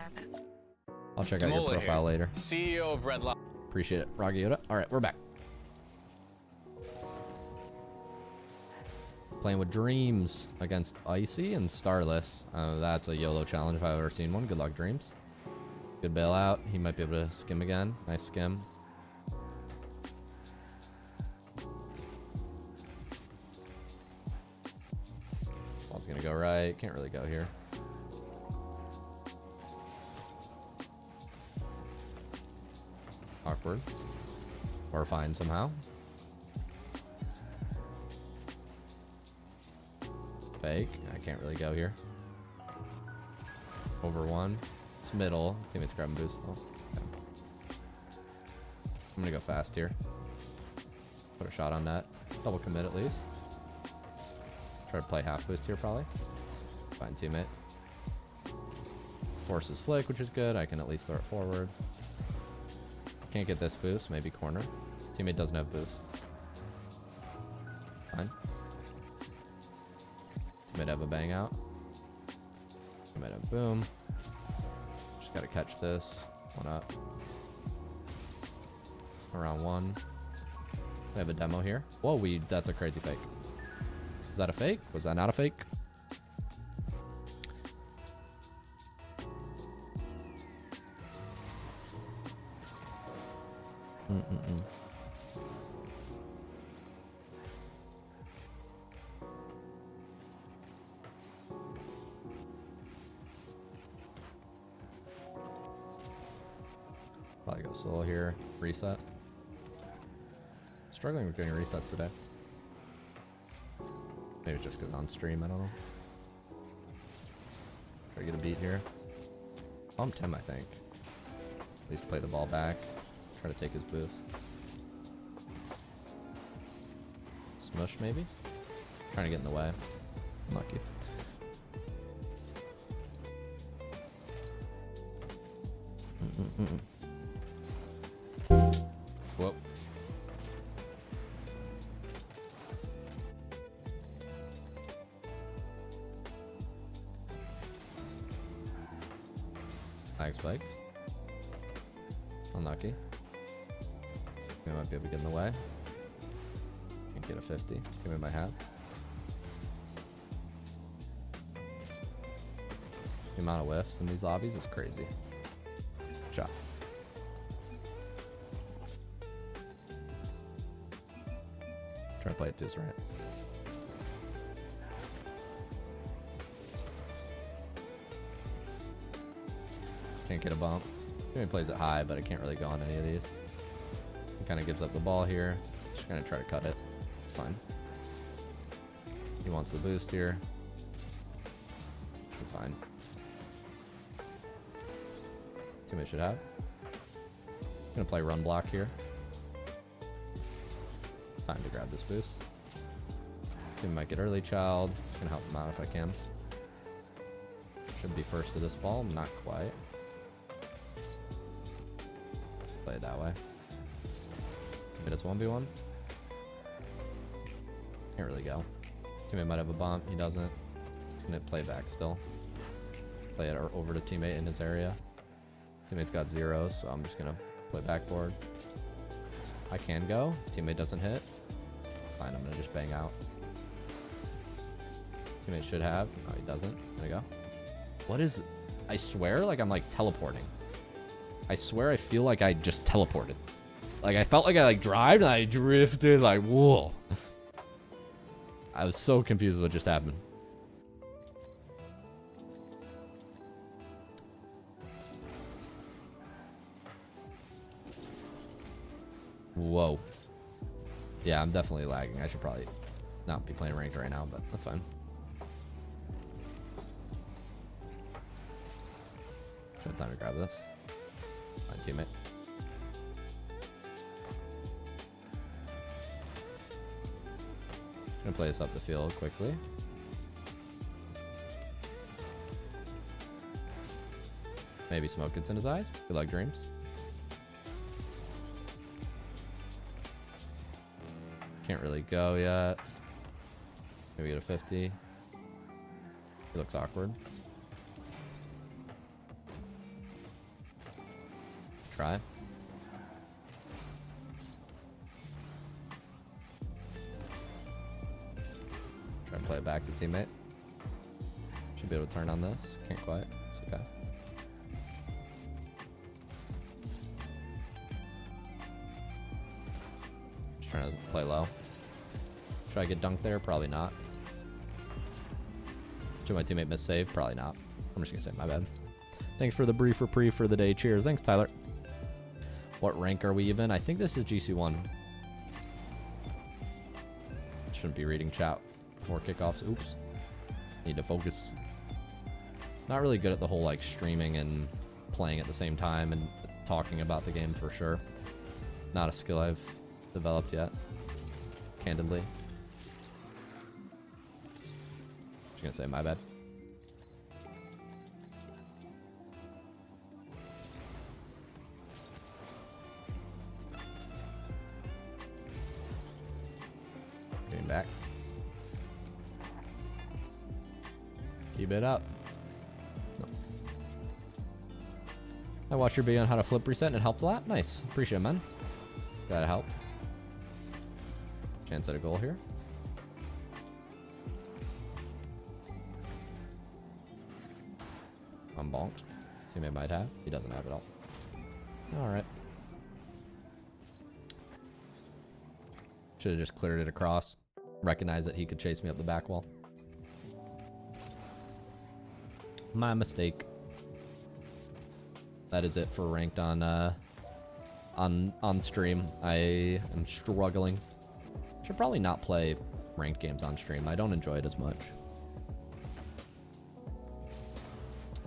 I'll check out your profile later. CEO of Red Lion. Appreciate it, Rocket Yoda. All right, we're back. Playing with Dreams against Icy and Starless. That's a YOLO challenge if I've ever seen one. Good luck, Dreams. Good bailout. He might be able to skim again. Nice skim. Ball's gonna go right. Can't really go here. Awkward. Or fine somehow. Fake. I can't really go here. Over one. It's middle. Teammates grabbing boost though. Okay. I'm gonna go fast here. Put a shot on net. Double commit at least. Try to play half boost here probably. Fine teammate. Forces flick, which is good. I can at least throw it forward. Can't get this boost. Maybe corner. Teammate doesn't have boost. Fine. Might have a bang out. Might have boom. Just gotta catch this. One up. Around one. We have a demo here. Whoa, that's a crazy fake. Is that a fake? Was that not a fake? Probably go solo here. Reset. Struggling with getting resets today. Maybe it's just because on stream, I don't know. Try to get a beat here. Bumped him, I think. At least play the ball back. Try to take his boost. Smush, maybe? Trying to get in the way. Unlucky. Whoa. Lag spikes. Unlucky. We might be able to get in the way. Can't get a 50. Teammate might have. The amount of whiffs in these lobbies is crazy. Shot. Try to play it to his right. Can't get a bump. He plays it high, but I can't really go on any of these. He kind of gives up the ball here. Just gonna try to cut it. It's fine. He wants the boost here. We're fine. Teammate should have. Gonna play run block here. Time to grab this boost. Teammate might get early child. Gonna help him out if I can. Should be first to this ball. Not quite. Play it that way. But it's 1v1. Can't really go. Teammate might have a bump. He doesn't. Gonna play back still. Play it over to teammate in his area. Teammate's got 0, so I'm just gonna play backboard. I can go. Teammate doesn't hit. It's fine. I'm gonna just bang out. Teammate should have. No, he doesn't. There you go. What is it? I swear, like I'm like teleporting. I swear I feel like I just teleported. Like I felt like I like drived and I drifted like whoa. I was so confused with what just happened. Whoa. Yeah, I'm definitely lagging. I should probably not be playing ranked right now, but that's fine. Should have time to grab this. My teammate. Gonna play this up the field quickly. Maybe smoke gets in his eyes. Good luck, dreams. Can't really go yet. Maybe get a 50. He looks awkward. Try. Try and play it back to teammate. Should be able to turn on this. Can't quite. It's okay. Just trying to play low. Should I get dunked there? Probably not. Should my teammate miss save? Probably not. I'm just gonna say my bad. Thanks for the brief reprieve for the day. Cheers. Thanks, Tyler. What rank are we even? I think this is GC1. Shouldn't be reading chat before kickoffs. Oops. Need to focus. Not really good at the whole like streaming and playing at the same time and talking about the game for sure. Not a skill I've developed yet. Candidly. Just gonna say my bad. Getting back. Keep it up. No. I watched your video on how to flip reset and it helped a lot. Nice. Appreciate it, man. Glad it helped. Chance at a goal here. I'm bonked. Teammate might have. He doesn't have it all. Alright. Should have just cleared it across. Recognized that he could chase me up the back wall. My mistake. That is it for ranked on stream. I am struggling. Should probably not play ranked games on stream. I don't enjoy it as much.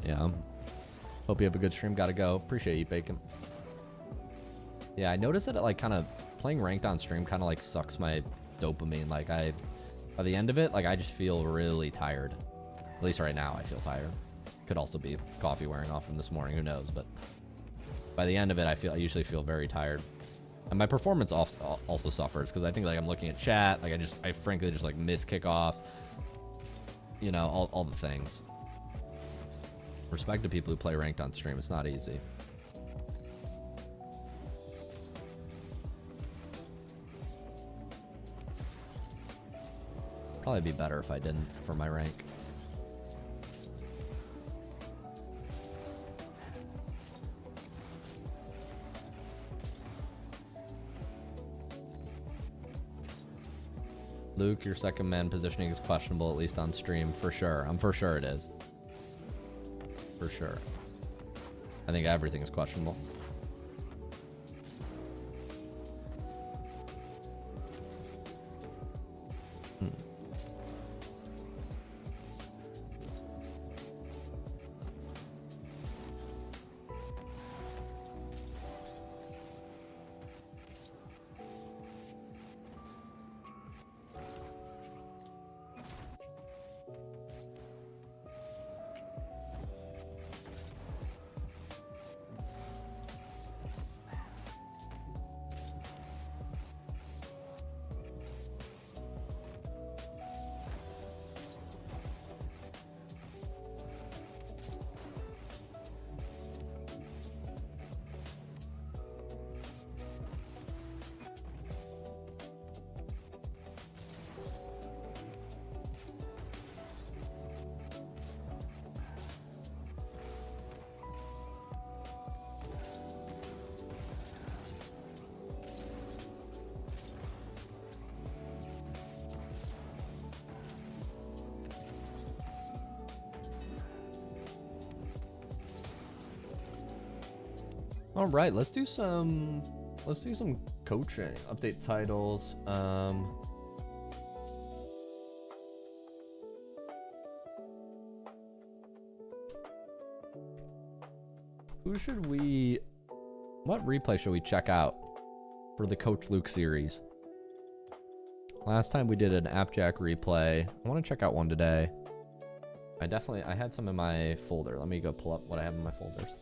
Yeah. Hope you have a good stream. Gotta go. Appreciate you, Bacon. Yeah, I noticed that it like kind of playing ranked on stream kind of like sucks my dopamine. Like by the end of it, like I just feel really tired. At least right now I feel tired. Could also be coffee wearing off from this morning. Who knows? But by the end of it, I usually feel very tired. And my performance also suffers because I think like I'm looking at chat. Like I frankly just like miss kickoffs. You know, all the things. Respect to people who play ranked on stream. It's not easy. Probably be better if I didn't for my rank. Luke, your second man positioning is questionable, at least on stream. For sure. For sure it is. For sure. I think everything is questionable. All right, let's do some coaching. Update titles. What replay should we check out for the Coach Luke series? Last time we did an Appjack replay. I want to check out one today. I had some in my folder. Let me go pull up what I have in my folders.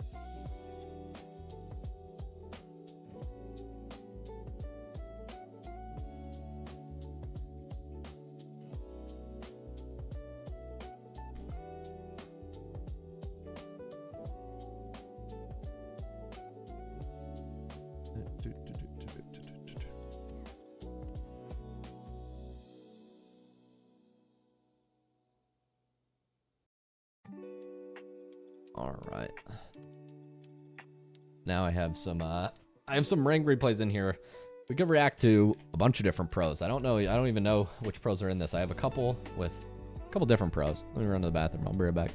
All right. Now I have some ranked replays in here. We could react to a bunch of different pros. I don't even know which pros are in this. I have a couple different pros. Let me run to the bathroom. I'll be right back.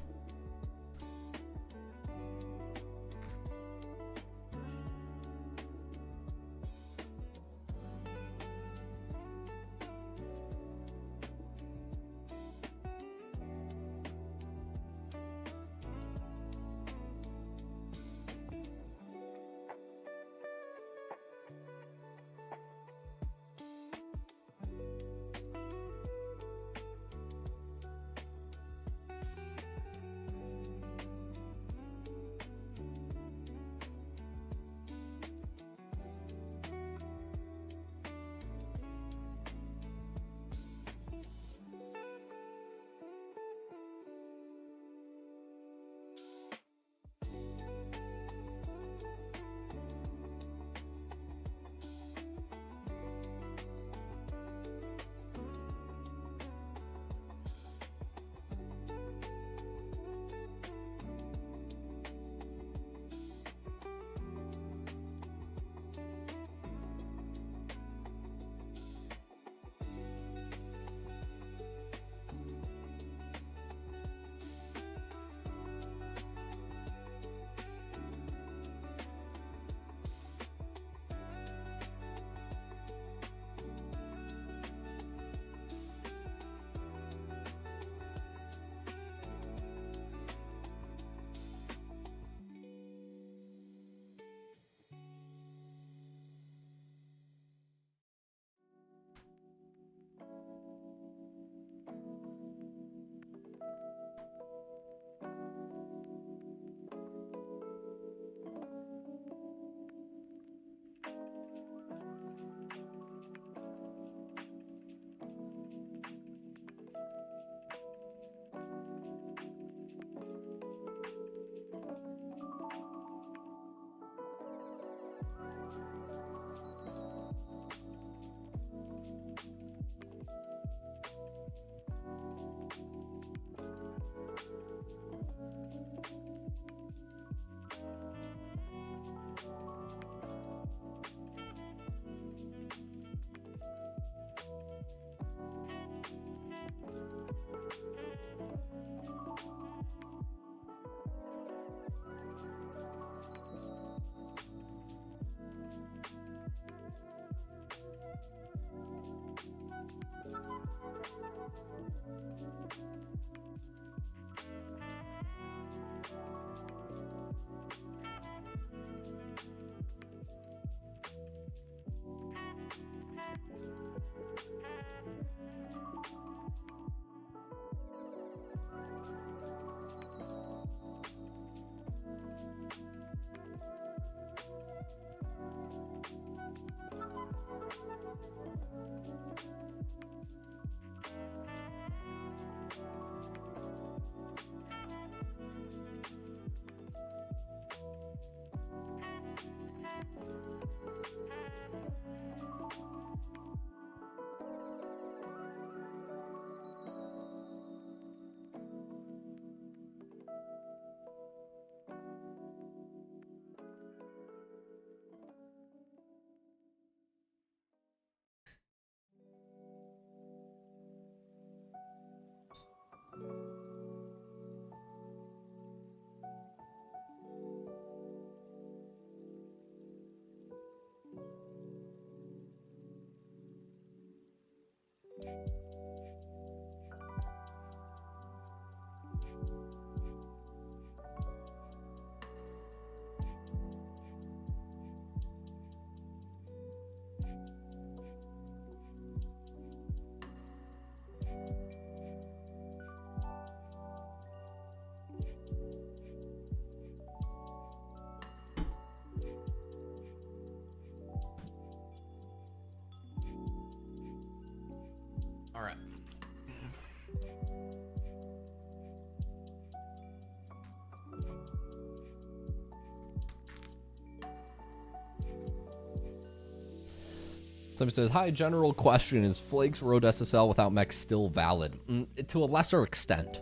Somebody says, hi, general question. Is Flakes Road SSL without mech still valid? To a lesser extent.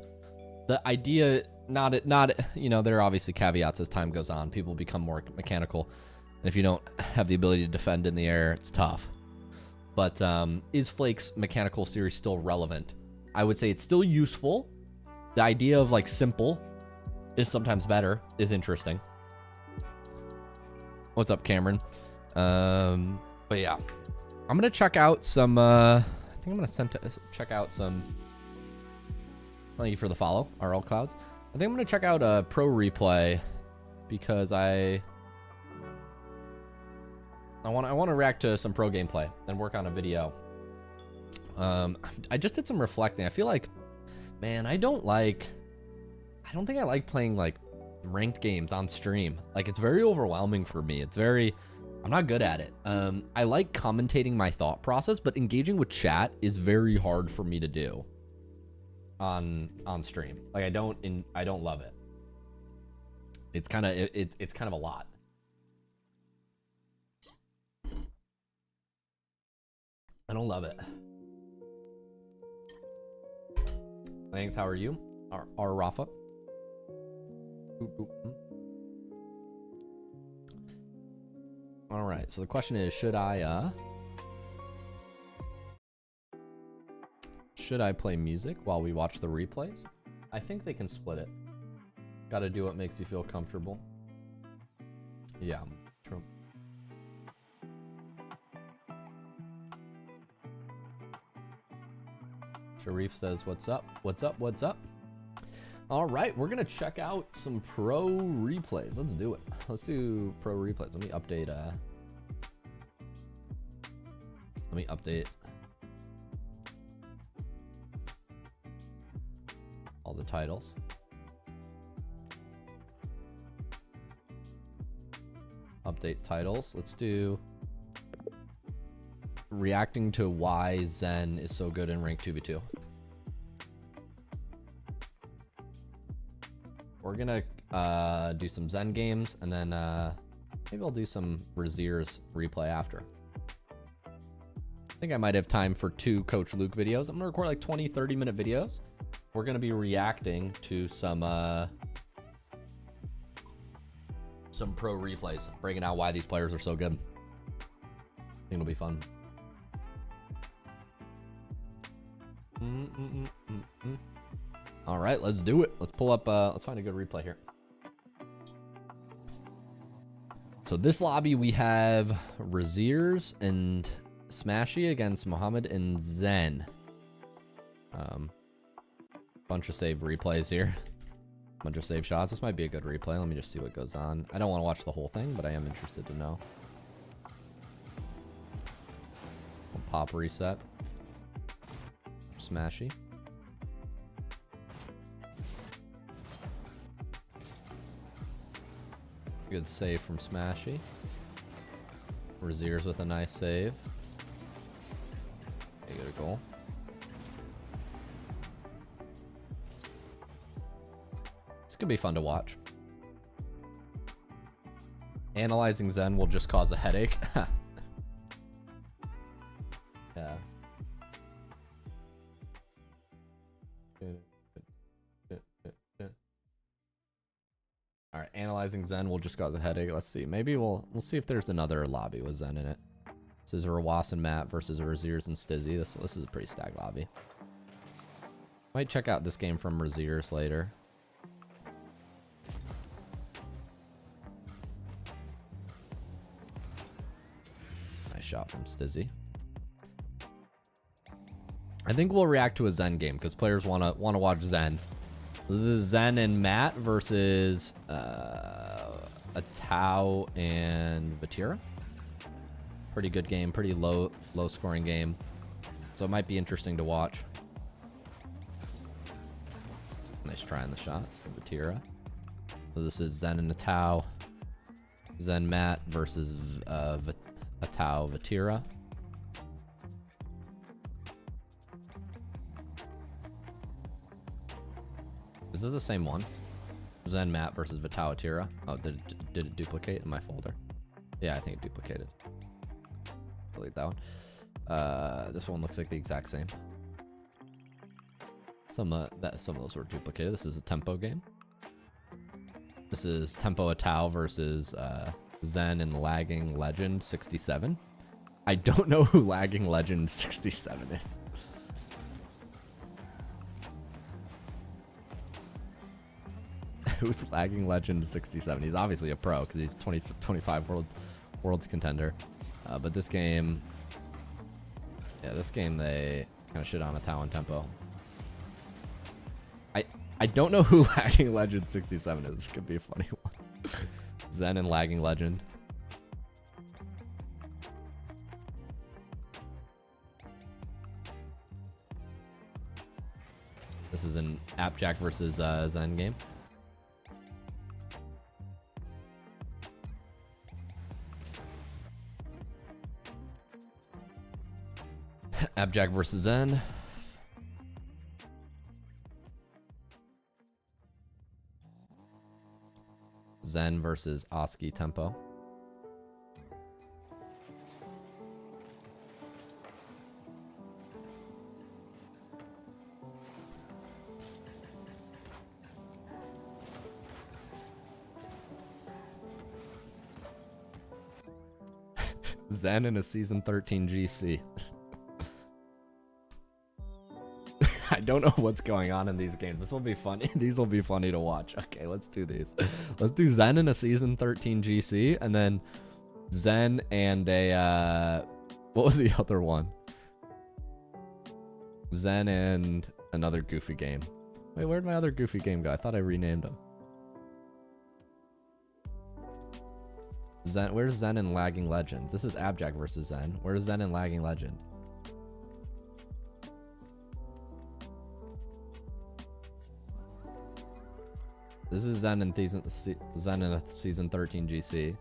The idea, not, you know, there are obviously caveats as time goes on. People become more mechanical. And if you don't have the ability to defend in the air, it's tough. But is Flakes mechanical series still relevant? I would say it's still useful. The idea of like simple is sometimes better, is interesting. What's up, Cameron? But yeah, I'm gonna check out some. I think I'm gonna check out some. Thank you for the follow, RL Clouds. I think I'm gonna check out a pro replay because I want to react to some pro gameplay and work on a video. I just did some reflecting. I feel like, man, I don't think I like playing like ranked games on stream. Like, it's very overwhelming for me. I'm not good at it. I like commentating my thought process, but engaging with chat is very hard for me to do on stream. Like, I don't love it. It's kind of a lot. I don't love it. Thanks. How are you? Our Rafa. All right. So the question is, should I play music while we watch the replays? I think they can split it. Got to do what makes you feel comfortable. Yeah, true. Sharif says, what's up? What's up? What's up? All right, we're going to check out some pro replays. Let's do it. Let's do pro replays. Let me update all the titles. Update titles. Let's do reacting to why Zen is so good in rank 2v2. We're gonna do some Zen games, and then maybe I'll do some Razir's replay after. I think I might have time for 2 Coach Luke videos. I'm gonna record like 20-30 minute videos. We're gonna be reacting to some pro replays, breaking out why these players are so good. I think it'll be fun. All right, let's do it. Let's pull up, let's find a good replay here. So this lobby, we have Razir's and Smashy against Mohammed and Zen. Bunch of save replays here. Bunch of save shots. This might be a good replay. Let me just see what goes on. I don't want to watch the whole thing, but I am interested to know. We'll pop reset. Smashy. Good save from Smashy. Razir's with a nice save. They get a goal. This could be fun to watch. Analyzing Zen will just cause a headache. Yeah. All right, analyzing Zen will just cause a headache. Let's see. Maybe we'll see if there's another lobby with Zen in it. This is Rawas and Matt versus Razir's and Stizzy. This is a pretty stacked lobby. Might check out this game from Razir's later. Nice shot from Stizzy. I think we'll react to a Zen game because players wanna watch Zen. This is Zen and Matt versus a Tau and Vatira. Pretty good game, pretty low scoring game. So it might be interesting to watch. Nice try on the shot from Vatira. So this is Zen and a Tau. Zen Matt versus a Tau Vatira. Is this the same one? Zen Matt versus Vatau Vatira. Oh, did it duplicate in my folder? Yeah, I think it duplicated. Delete that one. This one looks like the exact same. Some of those were duplicated. This is a tempo game. This is Tempo Atao versus Zen and Lagging Legend 67. I don't know who Lagging Legend 67 is. Who's Lagging Legend 67? He's obviously a pro because he's 25 world's contender. But this game, yeah, this game they kind of shit on Atao and Tempo. I don't know who Lagging Legend 67 is. This could be a funny one. Zen and Lagging Legend. This is an Appjack versus Zen game. Appjack versus Zen. Zen versus Oski Tempo. Zen in a season 13 GC. I don't know what's going on in these games. This will be funny. These will be funny to watch. Okay, let's do these. Let's do Zen in a season 13 GC, and then Zen and a what was the other one? Zen and another goofy game. Wait, where'd my other goofy game go? I thought I renamed them. Zen, where's Zen and Lagging Legend? This is Abjack versus Zen. Where's Zen and Lagging Legend? This is Zen in a season 13 GC.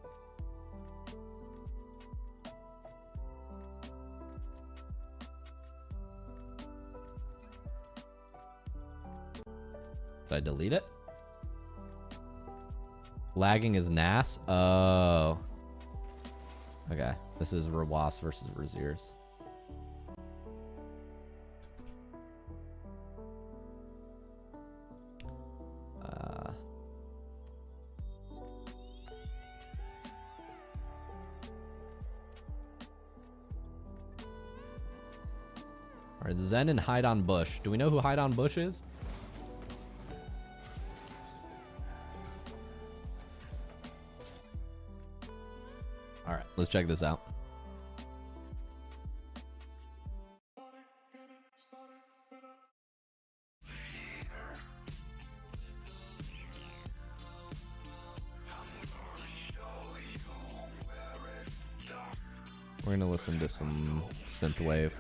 Did I delete it? Lagging is Nas. Oh. Okay. This is Rawas versus Raziers. Alright, Zen and Hide on Bush. Do we know who Hide on Bush is? Alright, let's check this out. We're gonna listen to some synthwave.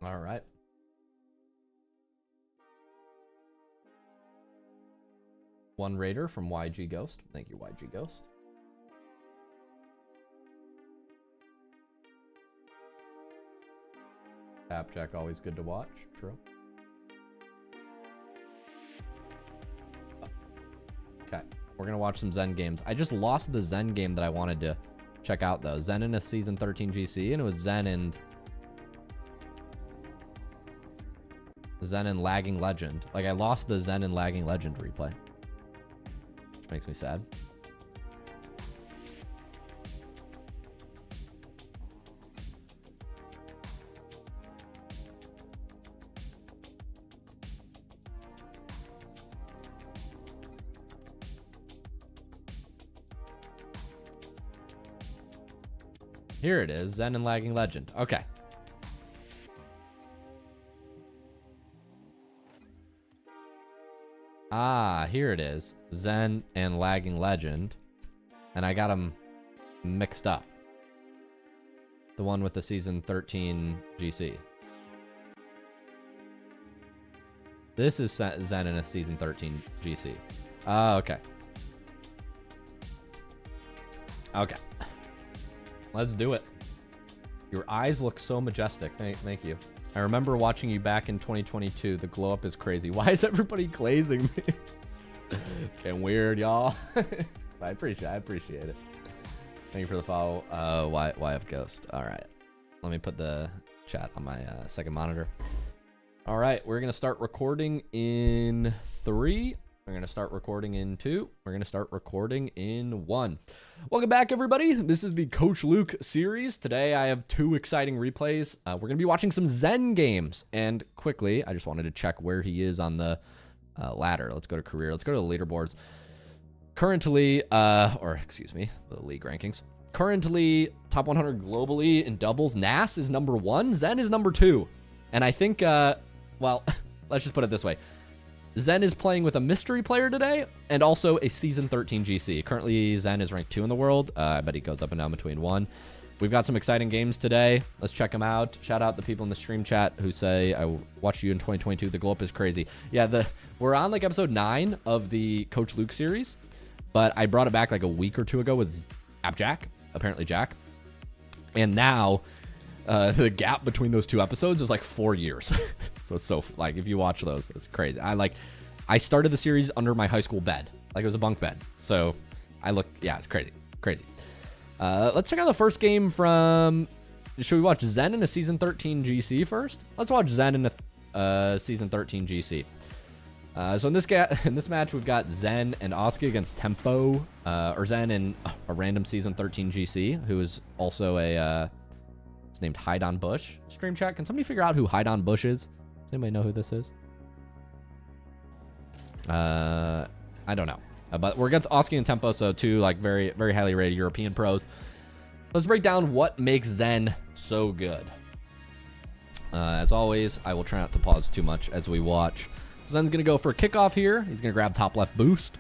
All right. One raider from YG Ghost. Thank you, YG Ghost. Appjack, always good to watch. True. Okay, we're gonna watch some Zen games. I just lost the Zen game that I wanted to check out though. Zen in a season 13 GC, and it was Zen and Lagging Legend. Like, I lost the Zen and Lagging Legend replay, which makes me sad. Here it is, Zen and Lagging Legend. Okay. Ah, here it is. Zen and Lagging Legend. And I got them mixed up. The one with the season 13 GC. This is Zen in a season 13 GC. Okay. Okay. Let's do it. Your eyes look so majestic. Thank you. I remember watching you back in 2022. The glow up is crazy. Why is everybody glazing me? It's getting weird, y'all. I appreciate it. Thank you for the follow. YF Ghost. All right. Let me put the chat on my second monitor. All right. We're going to start recording in 3. We're going to start recording in 2. We're going to start recording in 1. Welcome back, everybody. This is the Coach Luke series. Today, I have 2 exciting replays. We're going to be watching some Zen games. And quickly, I just wanted to check where he is on the ladder. Let's go to career. Let's go to the leaderboards. Currently, the league rankings. Currently, top 100 globally in doubles. Nas is number 1. Zen is number 2. And I think, well, let's just put it this way. Zen is playing with a mystery player today and also a season 13 GC. Currently, Zen is ranked 2 in the world. I bet he goes up and down between 1. We've got some exciting games today. Let's check them out. Shout out the people in the stream chat who say, I watched you in 2022. The glow up is crazy. Yeah, we're on like episode 9 of the Coach Luke series, but I brought it back like a week or 2 ago with Jack, apparently Jack. And now the gap between those 2 episodes is like 4 years. So like if you watch those, it's crazy. I started the series under my high school bed, like it was a bunk bed. So it's crazy. Let's check out the first game from. Should we watch Zen in a season 13 GC first? Let's watch Zen in a season 13 GC. So in this match, we've got Zen and Oski against Tempo, or Zen in a random season 13 GC, who is also is named Hydon Bush. Stream chat, can somebody figure out who Hydon Bush is? Does anybody know who this is? I don't know. But we're against Oski and Tempo, so 2 like very, very highly rated European pros. Let's break down what makes Zen so good. As always, I will try not to pause too much as we watch. Zen's going to go for a kickoff here. He's going to grab top left boost.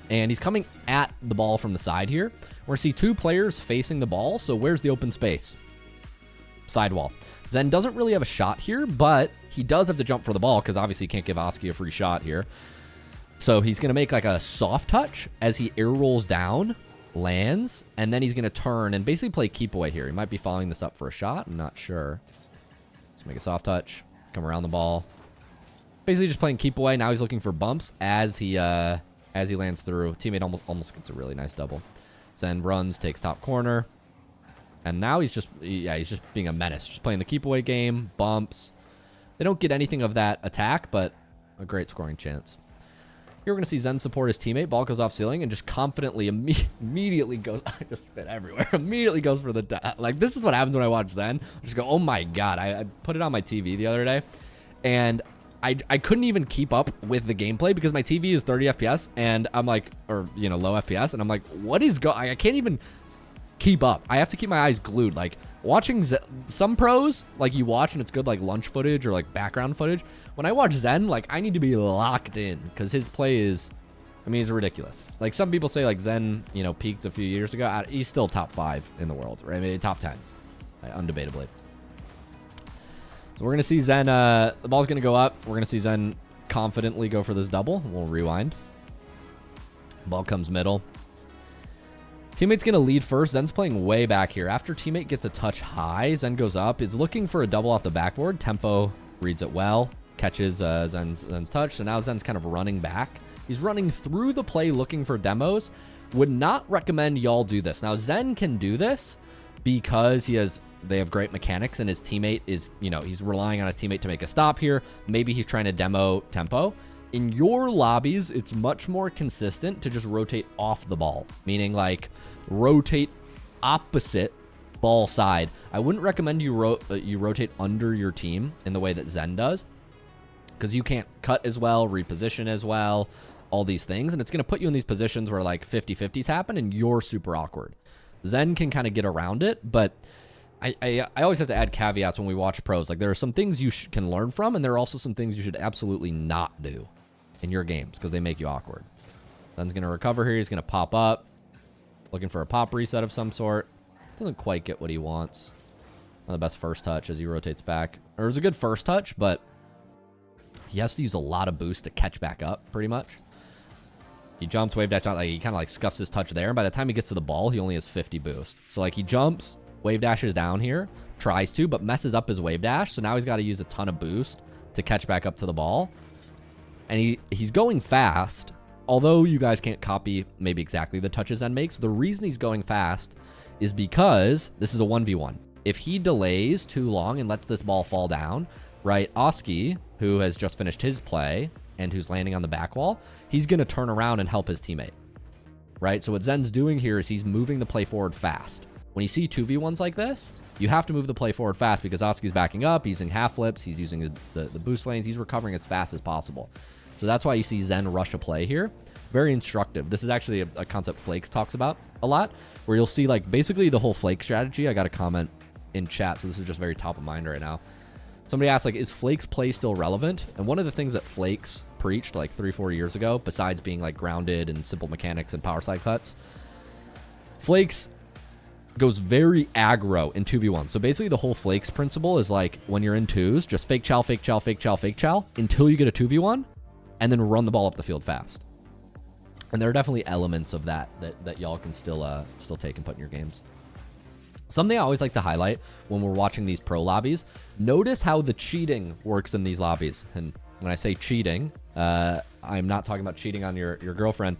And he's coming at the ball from the side here. We're going to see 2 players facing the ball, so where's the open space? Sidewall. Zen doesn't really have a shot here, but he does have to jump for the ball because obviously he can't give Oski a free shot here. So he's going to make like a soft touch as he air rolls down, lands, and then he's going to turn and basically play keep away here. He might be following this up for a shot. I'm not sure. Let's make a soft touch, come around the ball. Basically just playing keep away. Now he's looking for bumps as he lands through. Teammate almost gets a really nice double. Zen runs, takes top corner. And now he's just being a menace. Just playing the keep away game, bumps. They don't get anything of that attack, but a great scoring chance. Here we're going to see Zen support his teammate. Ball goes off ceiling and just confidently immediately goes. I just spit everywhere. Immediately goes for the. Like, this is what happens when I watch Zen. I just go, oh my God. I put it on my TV the other day. And I couldn't even keep up with the gameplay because my TV is 30 FPS. And I'm like, low FPS. And I'm like, what is I can't even keep up. I have to keep my eyes glued. Like, watching some pros, like you watch and it's good like lunch footage or like background footage. When I watch Zen, like I need to be locked in because his play is, he's ridiculous. Like some people say like Zen, peaked a few years ago. He's still top 5 in the world, right? Top 10, undebatably. So we're going to see Zen, the ball's going to go up. We're going to see Zen confidently go for this double. We'll rewind. Ball comes middle. Teammate's going to lead first. Zen's playing way back here. After teammate gets a touch high, Zen goes up. Is looking for a double off the backboard. Tempo reads it well. Catches Zen's touch. So now Zen's kind of running back. He's running through the play looking for demos. Would not recommend y'all do this. Now, Zen can do this because they have great mechanics and his teammate is, he's relying on his teammate to make a stop here. Maybe he's trying to demo Tempo. In your lobbies, it's much more consistent to just rotate off the ball, meaning like rotate opposite ball side. I wouldn't recommend you rotate under your team in the way that Zen does because you can't cut as well, reposition as well, all these things. And it's going to put you in these positions where like 50-50s happen and you're super awkward. Zen can kind of get around it, but I always have to add caveats when we watch pros. Like there are some things you can learn from and there are also some things you should absolutely not do in your games because they make you awkward. Zen's going to recover here. He's going to pop up. Looking for a pop reset of some sort. Doesn't quite get what he wants. Not the best first touch as he rotates back. Or it was a good first touch, but he has to use a lot of boost to catch back up, pretty much. He jumps, wave dash, like he kind of like scuffs his touch there. And by the time he gets to the ball, he only has 50 boost. So like he jumps, wave dashes down here, tries to, but messes up his wave dash. So now he's got to use a ton of boost to catch back up to the ball. And he's going fast. Although you guys can't copy maybe exactly the touches Zen makes, the reason he's going fast is because this is a 1v1. If he delays too long and lets this ball fall down, right, Oski, who has just finished his play and who's landing on the back wall, he's going to turn around and help his teammate, right? So what Zen's doing here is he's moving the play forward fast. When you see 2v1s like this, you have to move the play forward fast because Oski's backing up, he's using half flips, he's using the boost lanes, he's recovering as fast as possible. So that's why you see Zen rush a play here. Very instructive. This is actually a concept Flakes talks about a lot, where you'll see like basically the whole Flake strategy. I got a comment in chat, so this is just very top of mind right now. Somebody asked, like, is Flakes play still relevant? And one of the things that Flakes preached like 3-4 years ago, besides being like grounded and simple mechanics and power side cuts, Flakes goes very aggro in 2v1. So basically the whole Flakes principle is like when you're in twos, just fake chow, fake chow, fake chow, fake chow until you get a 2v1 and then run the ball up the field fast. And there are definitely elements of that y'all can still take and put in your games. Something I always like to highlight when we're watching these pro lobbies, notice how the cheating works in these lobbies. And when I say cheating, I'm not talking about cheating on your girlfriend.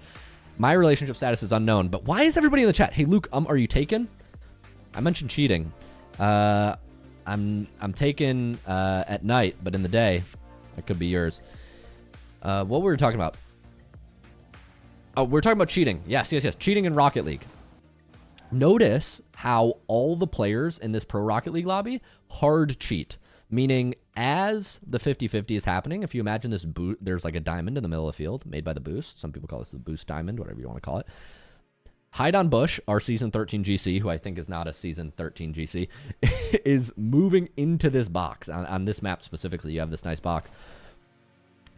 My relationship status is unknown, but why is everybody in the chat? Hey, Luke, are you taken? I mentioned cheating. I'm taken at night, but in the day, that could be yours. What were we talking about? Oh, we're talking about cheating. Yes. Cheating in Rocket League. Notice how all the players in this pro Rocket League lobby hard cheat. Meaning, as the 50-50 is happening, if you imagine this there's like a diamond in the middle of the field made by the boost. Some people call this the boost diamond, whatever you want to call it. Hide on Bush, our Season 13 GC, who I think is not a Season 13 GC, is moving into this box. On this map specifically, you have this nice box.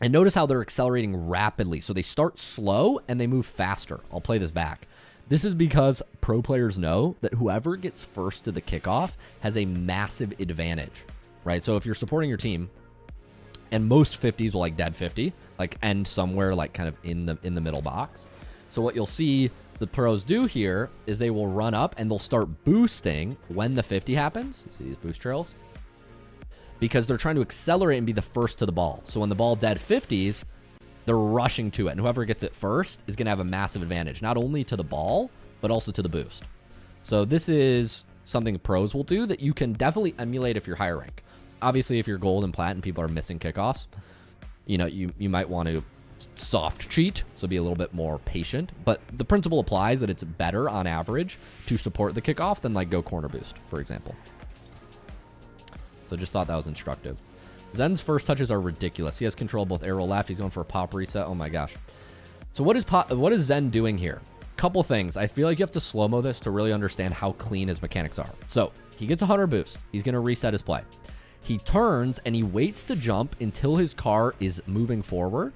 And notice how they're accelerating rapidly. So they start slow and they move faster. I'll play this back. This is because pro players know that whoever gets first to the kickoff has a massive advantage, right? So if you're supporting your team, and most 50s will like dead 50, like end somewhere like kind of in the middle box. So what you'll see the pros do here is they will run up and they'll start boosting when the 50 happens. You see these boost trails? Because they're trying to accelerate and be the first to the ball. So when the ball dead 50s, they're rushing to it. And whoever gets it first is going to have a massive advantage, not only to the ball, but also to the boost. So this is something pros will do that you can definitely emulate if you're higher rank. Obviously, if you're gold and plat and people are missing kickoffs, you know, you might want to soft cheat, so be a little bit more patient. But the principle applies that it's better on average to support the kickoff than like go corner boost, for example. So just thought that was instructive. Zen's first touches are ridiculous. He has control both arrow left. He's going for a pop reset. Oh my gosh. So what is Zen doing here? Couple things. I feel like you have to slow-mo this to really understand how clean his mechanics are. So he gets a 100 boost. He's going to reset his play. He turns and he waits to jump until his car is moving forward.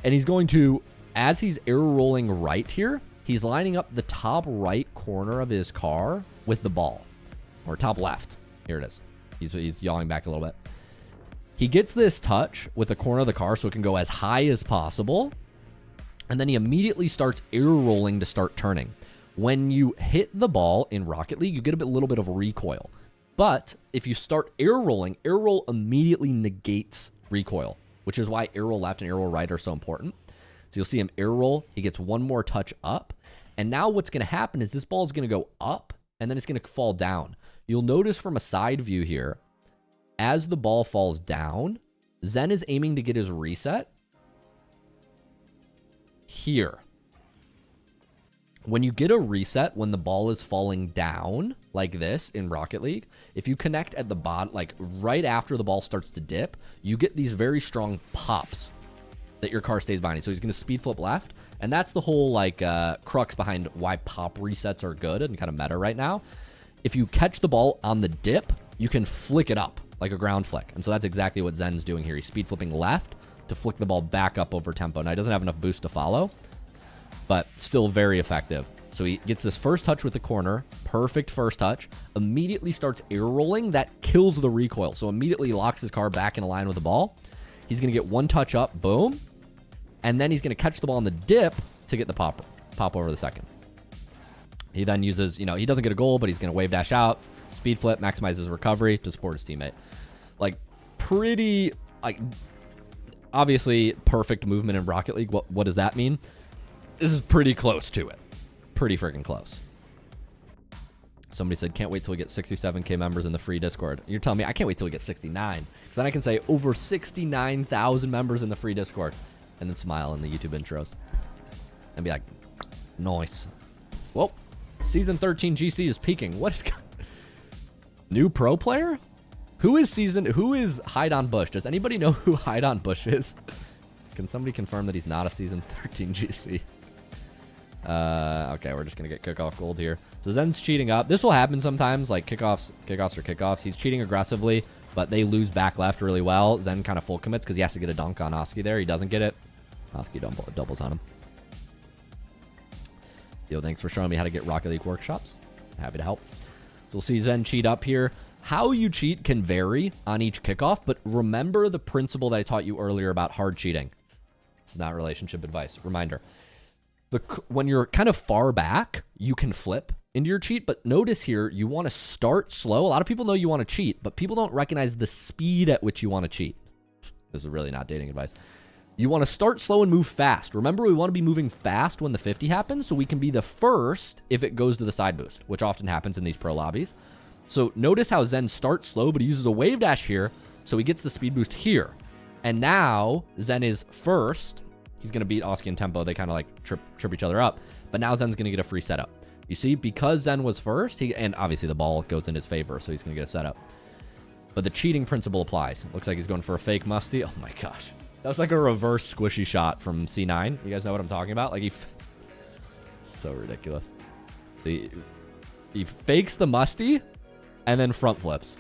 And he's going to, as he's arrow rolling right here, he's lining up the top right corner of his car with the ball. Or top left. Here it is. He's yawing back a little bit. He gets this touch with the corner of the car so it can go as high as possible. And then he immediately starts arrow rolling to start turning. When you hit the ball in Rocket League, you get a little bit of recoil. But if you start arrow rolling, arrow roll immediately negates recoil, which is why arrow left and arrow right are so important. So you'll see him arrow roll. He gets one more touch up. And now what's going to happen is this ball is going to go up and then it's going to fall down. You'll notice from a side view here, as the ball falls down, Zen is aiming to get his reset here. When you get a reset when the ball is falling down like this in Rocket League, if you connect at the bottom, like right after the ball starts to dip, you get these very strong pops that your car stays behind. So he's going to speed flip left. And that's the whole like crux behind why pop resets are good and kind of meta right now. If you catch the ball on the dip, you can flick it up like a ground flick. And so that's exactly what Zen's doing here. He's speed flipping left to flick the ball back up over tempo. Now he doesn't have enough boost to follow, but still very effective. So he gets this first touch with the corner, perfect first touch, immediately starts arrow rolling. That kills the recoil. So immediately locks his car back in line with the ball. He's going to get one touch up, boom. And then he's going to catch the ball on the dip to get the pop over the second. He then uses, he doesn't get a goal, but he's going to wave dash out, speed flip, maximizes recovery to support his teammate. Like, pretty, like, obviously perfect movement in Rocket League. What does that mean? This is pretty close to it. Pretty freaking close. Somebody said, can't wait till we get 67K members in the free Discord. You're telling me I can't wait till we get 69. Because then I can say over 69,000 members in the free Discord. And then smile in the YouTube intros. And be like, nice. Well, Season 13 GC is peaking. What is... New pro player? Who is Hide on Bush? Does anybody know who Hide on Bush is? Can somebody confirm that he's not a Season 13 GC? Okay, we're just going to get kickoff gold here. So Zen's cheating up. This will happen sometimes, like kickoffs are kickoffs. He's cheating aggressively, but they lose back left really well. Zen kind of full commits because he has to get a dunk on Oski there. He doesn't get it. Oski doubles on him. Yo, thanks for showing me how to get Rocket League workshops. Happy to help. So we'll see Zen cheat up here. How you cheat can vary on each kickoff, but remember the principle that I taught you earlier about hard cheating. It's not relationship advice. Reminder. When you're kind of far back, you can flip into your cheat, but notice here, you want to start slow. A lot of people know you want to cheat, but people don't recognize the speed at which you want to cheat. This is really not dating advice. You want to start slow and move fast. Remember, we want to be moving fast when the 50 happens, so we can be the first if it goes to the side boost, which often happens in these pro lobbies. So notice how Zen starts slow, but he uses a wave dash here, so he gets the speed boost here. And now Zen is first. He's going to beat Oski in tempo. They kind of like trip each other up. But now Zen's going to get a free setup. You see, because Zen was first, and obviously the ball goes in his favor, so he's going to get a setup. But the cheating principle applies. Looks like he's going for a fake musty. Oh my gosh. That was like a reverse squishy shot from C9. You guys know what I'm talking about? Like so ridiculous. He fakes the musty and then front flips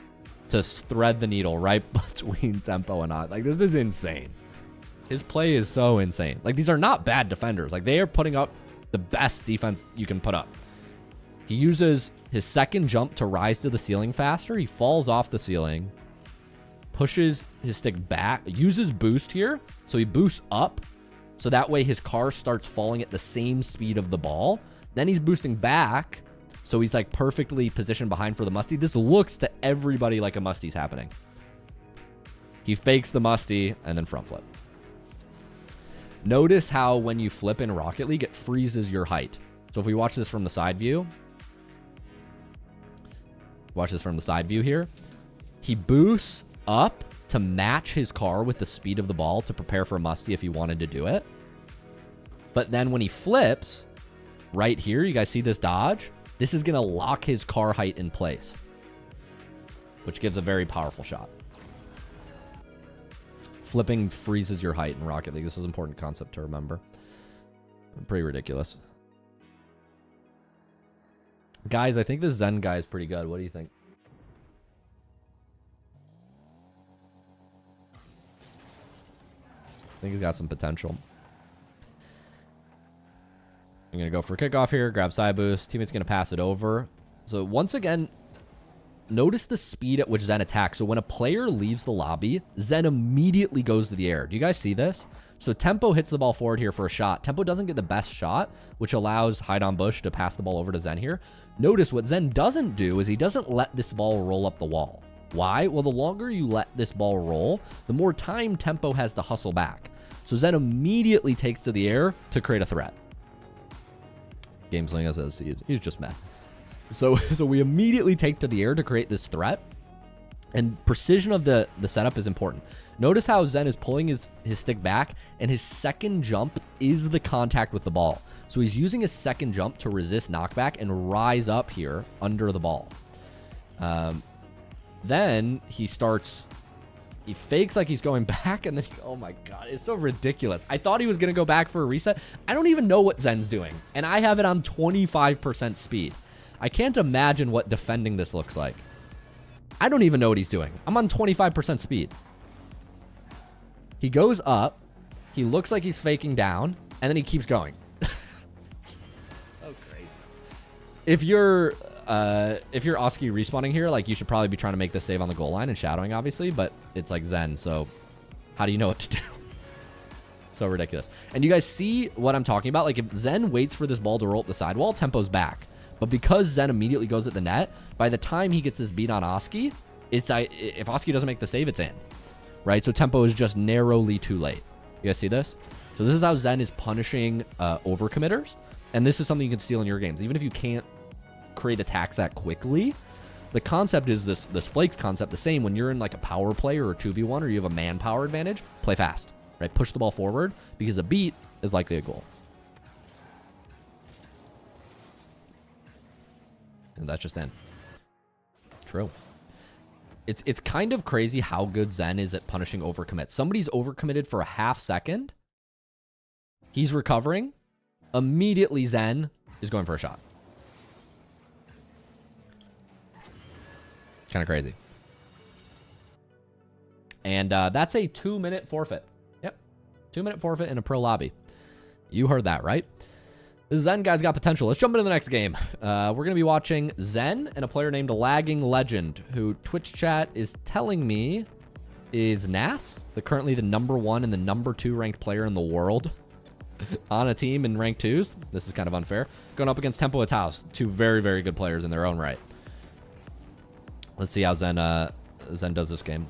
to thread the needle right between tempo and on. Like, this is insane. His play is so insane. Like, these are not bad defenders. Like, they are putting up the best defense you can put up. He uses his second jump to rise to the ceiling faster. He falls off the ceiling, pushes his stick back, uses boost here. So he boosts up. So that way his car starts falling at the same speed of the ball. Then he's boosting back. So he's like perfectly positioned behind for the musty. This looks to everybody like a musty's happening. He fakes the musty and then front flip. Notice how when you flip in Rocket League, it freezes your height. So if we watch this from the side view, here, he boosts up to match his car with the speed of the ball to prepare for a musty if he wanted to do it. But then when he flips, right here, you guys see this dodge? This is going to lock his car height in place, which gives a very powerful shot. Flipping freezes your height in Rocket League. This is an important concept to remember. Pretty ridiculous. Guys, I think this Zen guy is pretty good. What do you think? I think he's got some potential. I'm going to go for kickoff here, grab side boost. Teammate's going to pass it over. So once again, notice the speed at which Zen attacks. So when a player leaves the lobby, Zen immediately goes to the air. Do you guys see this? So Tempo hits the ball forward here for a shot. Tempo doesn't get the best shot, which allows Hide on Bush to pass the ball over to Zen here. Notice what Zen doesn't do is he doesn't let this ball roll up the wall. Why? Well, the longer you let this ball roll, the more time Tempo has to hustle back. So Zen immediately takes to the air to create a threat. Gamesling says he's just mad. So we immediately take to the air to create this threat. And precision of the setup is important. Notice how Zen is pulling his stick back, and his second jump is the contact with the ball. So he's using his second jump to resist knockback and rise up here under the ball. Then he fakes like he's going back, and then, oh my God, it's so ridiculous. I thought he was going to go back for a reset. I don't even know what Zen's doing, and I have it on 25% speed. I can't imagine what defending this looks like. I don't even know what he's doing. I'm on 25% speed. He goes up. He looks like he's faking down, and then he keeps going. So crazy. If you're Oski respawning here, like, you should probably be trying to make this save on the goal line and shadowing, obviously, but it's like Zen, so how do you know what to do? So ridiculous. And you guys see what I'm talking about? Like, if Zen waits for this ball to roll up the sidewall, tempo's back. But because Zen immediately goes at the net, by the time he gets this beat on Oski, if Oski doesn't make the save, it's in. Right? So tempo is just narrowly too late. You guys see this? So this is how Zen is punishing overcommitters. And this is something you can steal in your games. Even if you can't create attacks that quickly, the concept is this flakes concept. The same when you're in like a power play or a 2v1 or you have a manpower advantage, play fast. Right? Push the ball forward because a beat is likely a goal. And that's just in. True. It's kind of crazy how good Zen is at punishing overcommit. Somebody's overcommitted for a half second. He's recovering. Immediately Zen is going for a shot. Kind of crazy. And that's a 2-minute forfeit. Yep. 2-minute forfeit in a pro lobby. You heard that, right? This Zen guy's got potential. Let's jump into the next game. We're going to be watching Zen and a player named Lagging Legend, who Twitch chat is telling me is Nas, currently the #1 and the #2 ranked player in the world on a team in rank 2s. This is kind of unfair. Going up against Tempo Ataus, two very, very good players in their own right. Let's see how Zen does this game.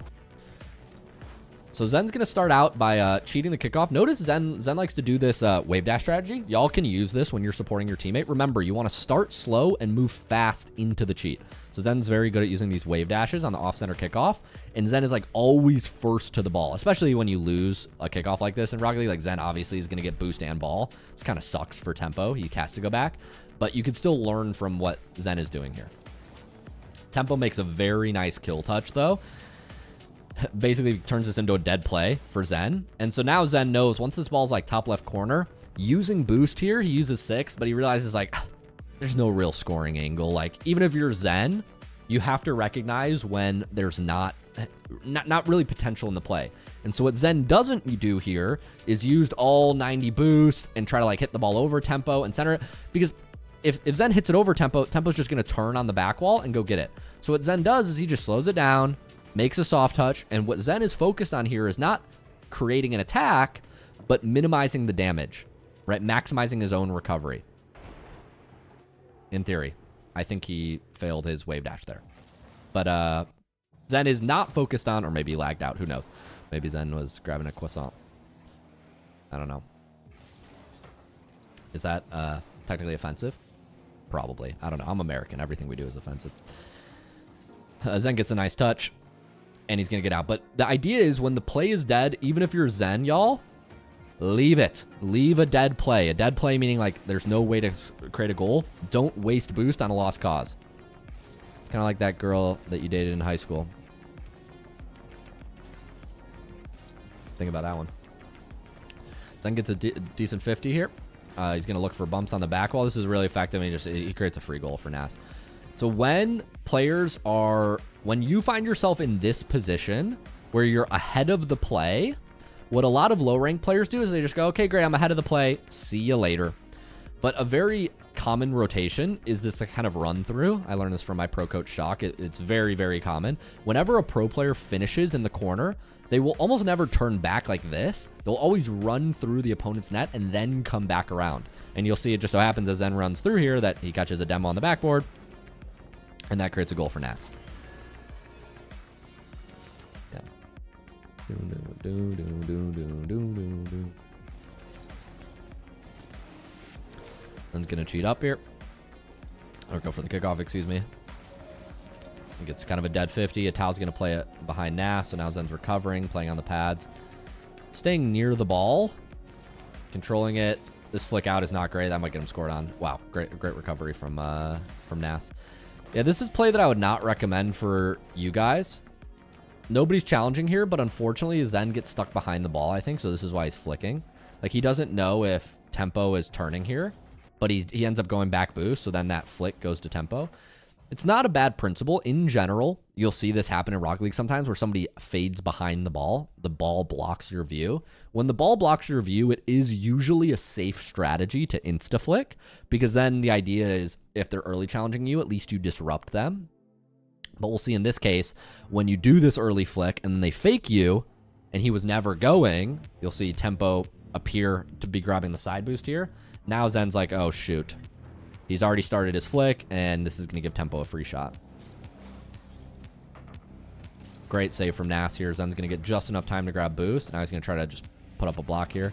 So Zen's going to start out by cheating the kickoff. Notice Zen likes to do this wave dash strategy. Y'all can use this when you're supporting your teammate. Remember, you want to start slow and move fast into the cheat. So Zen's very good at using these wave dashes on the off-center kickoff. And Zen is like always first to the ball, especially when you lose a kickoff like this. In Rocket League, like Zen obviously is going to get boost and ball. This kind of sucks for Tempo. He has to go back. But you could still learn from what Zen is doing here. Tempo makes a very nice kill touch, though. Basically turns this into a dead play for Zen. And so now Zen knows once this ball's like top left corner, using boost here, he uses 6, but he realizes like, there's no real scoring angle. Like, even if you're Zen, you have to recognize when there's not really potential in the play. And so what Zen doesn't do here is used all 90 boost and try to like hit the ball over Tempo and center it, because if Zen hits it over Tempo, Tempo's just going to turn on the back wall and go get it. So what Zen does is he just slows it down, makes a soft touch, and what Zen is focused on here is not creating an attack, but minimizing the damage, right? Maximizing his own recovery. In theory. I think he failed his wave dash there. But Zen is not focused on, or maybe he lagged out, who knows? Maybe Zen was grabbing a croissant. I don't know. Is that technically offensive? Probably. I don't know. I'm American. Everything we do is offensive. Zen gets a nice touch. And he's going to get out. But the idea is when the play is dead, even if you're Zen, y'all, leave it. Leave a dead play. A dead play meaning like there's no way to create a goal. Don't waste boost on a lost cause. It's kind of like that girl that you dated in high school. Think about that one. Zen gets a decent 50 here. He's going to look for bumps on the back wall. This is really effective. And he creates a free goal for Nas. So when you find yourself in this position where you're ahead of the play, what a lot of low rank players do is they just go, okay, great, I'm ahead of the play. See you later. But a very common rotation is this kind of run through. I learned this from my pro coach Shock. It's very, very common. Whenever a pro player finishes in the corner, they will almost never turn back like this. They'll always run through the opponent's net and then come back around. And you'll see it just so happens as Zen runs through here that he catches a demo on the backboard. And that creates a goal for Nas. Yeah. Zen's going to cheat up here. Or go for the kickoff, excuse me. He gets kind of a dead 50. Atao's going to play it behind Nas. So now Zen's recovering, playing on the pads. Staying near the ball. Controlling it. This flick out is not great. That might get him scored on. Wow, great recovery from Nas. Yeah, this is play that I would not recommend for you guys. Nobody's challenging here, but unfortunately, Zen gets stuck behind the ball, I think, so this is why he's flicking. Like, he doesn't know if Tempo is turning here, but he ends up going back boost, so then that flick goes to Tempo. It's not a bad principle. In general, you'll see this happen in Rocket League sometimes where somebody fades behind the ball blocks your view. When the ball blocks your view, it is usually a safe strategy to insta-flick, because then the idea is if they're early challenging you, at least you disrupt them. But we'll see in this case, when you do this early flick and then they fake you, and he was never going, you'll see Tempo appear to be grabbing the side boost here. Now Zen's like, oh, shoot. He's already started his flick, and this is going to give Tempo a free shot. Great save from Nas here. Zen's going to get just enough time to grab boost. Now he's going to try to just put up a block here.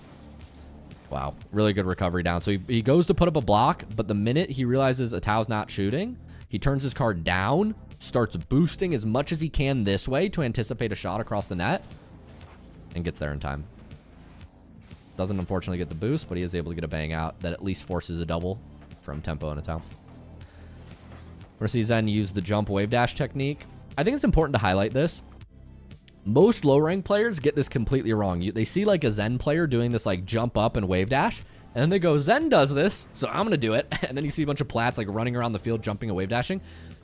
Wow. Really good recovery down. So he goes to put up a block, but the minute he realizes Atao's not shooting, he turns his card down, starts boosting as much as he can this way to anticipate a shot across the net, and gets there in time. Doesn't unfortunately get the boost, but he is able to get a bang out that at least forces a double from Tempo and Atao. We're going to see Zen use the jump wave dash technique. I think it's important to highlight this. Most low rank players get this completely wrong. They see like a Zen player doing this like jump up and wave dash, and then they go, Zen does this, so I'm going to do it. And then you see a bunch of plats like running around the field, jumping and wave dashing.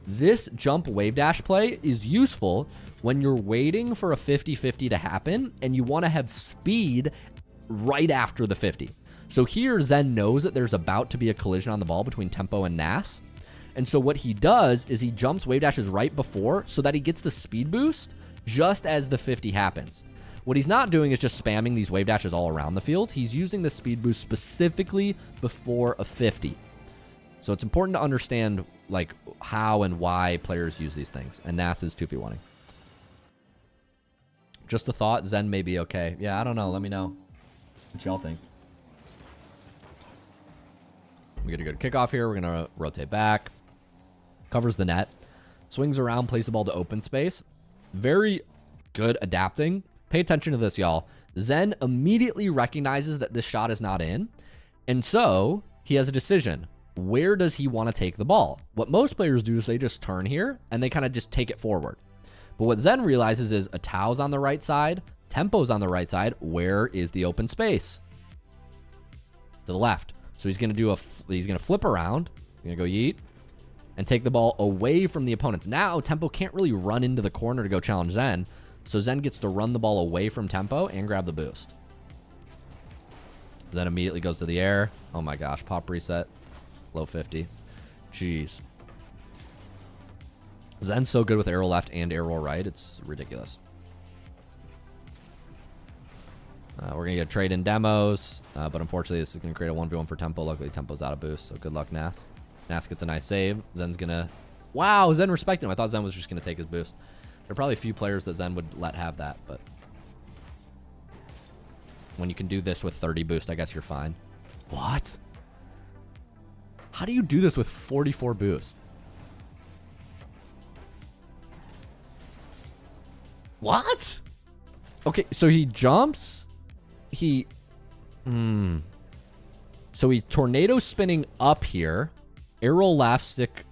This jump wave dash play is useful when you're waiting for a 50-50 to happen and you want to have speed right after the 50. So here Zen knows that there's about to be a collision on the ball between Tempo and Nas. And so what he does is he jumps wave dashes right before so that he gets the speed boost just as the 50 happens. What he's not doing is just spamming these wave dashes all around the field. He's using the speed boost specifically before a 50. So it's important to understand like how and why players use these things. And Nas is 2v1ing. Just a thought, Zen may be okay. Yeah, I don't know. Let me know what y'all think. We get a good kickoff here. We're going to rotate back. Covers the net. Swings around, plays the ball to open space. Very good adapting. Pay attention to this, y'all. Zen immediately recognizes that this shot is not in. And so he has a decision. Where does he want to take the ball? What most players do is they just turn here and they kind of just take it forward. But what Zen realizes is Atao's on the right side. Tempo's on the right side. Where is the open space? To the left. So he's going to he's going to flip around. He's going to go yeet and take the ball away from the opponents. Now Tempo can't really run into the corner to go challenge Zen. So Zen gets to run the ball away from Tempo and grab the boost. Zen immediately goes to the air. Oh my gosh, pop reset. Low 50. Jeez. Zen's so good with arrow left and arrow right. It's ridiculous. We're going to get trade in demos, but unfortunately this is going to create a 1v1 for Tempo. Luckily Tempo's out of boost, so good luck, Nas. Nas gets a nice save. Zen's going to... Wow, Zen respected him. I thought Zen was just going to take his boost. There are probably a few players that Zen would let have that, but... When you can do this with 30 boost, I guess you're fine. What? How do you do this with 44 boost? What? Okay, so he jumps... So he tornado spinning up here, arrow left, stick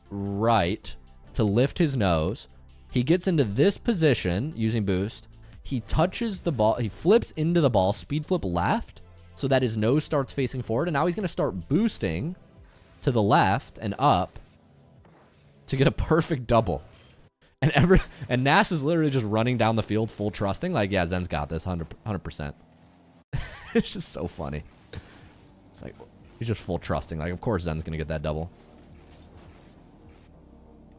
right to lift his nose. He gets into this position using boost. He touches the ball. He flips into the ball, speed flip left so that his nose starts facing forward. And now he's going to start boosting to the left and up to get a perfect double. And Nas is literally just running down the field full trusting. Like, yeah, Zen's got this 100%. It's just so funny. It's like, he's just full trusting. Like, of course Zen's going to get that double.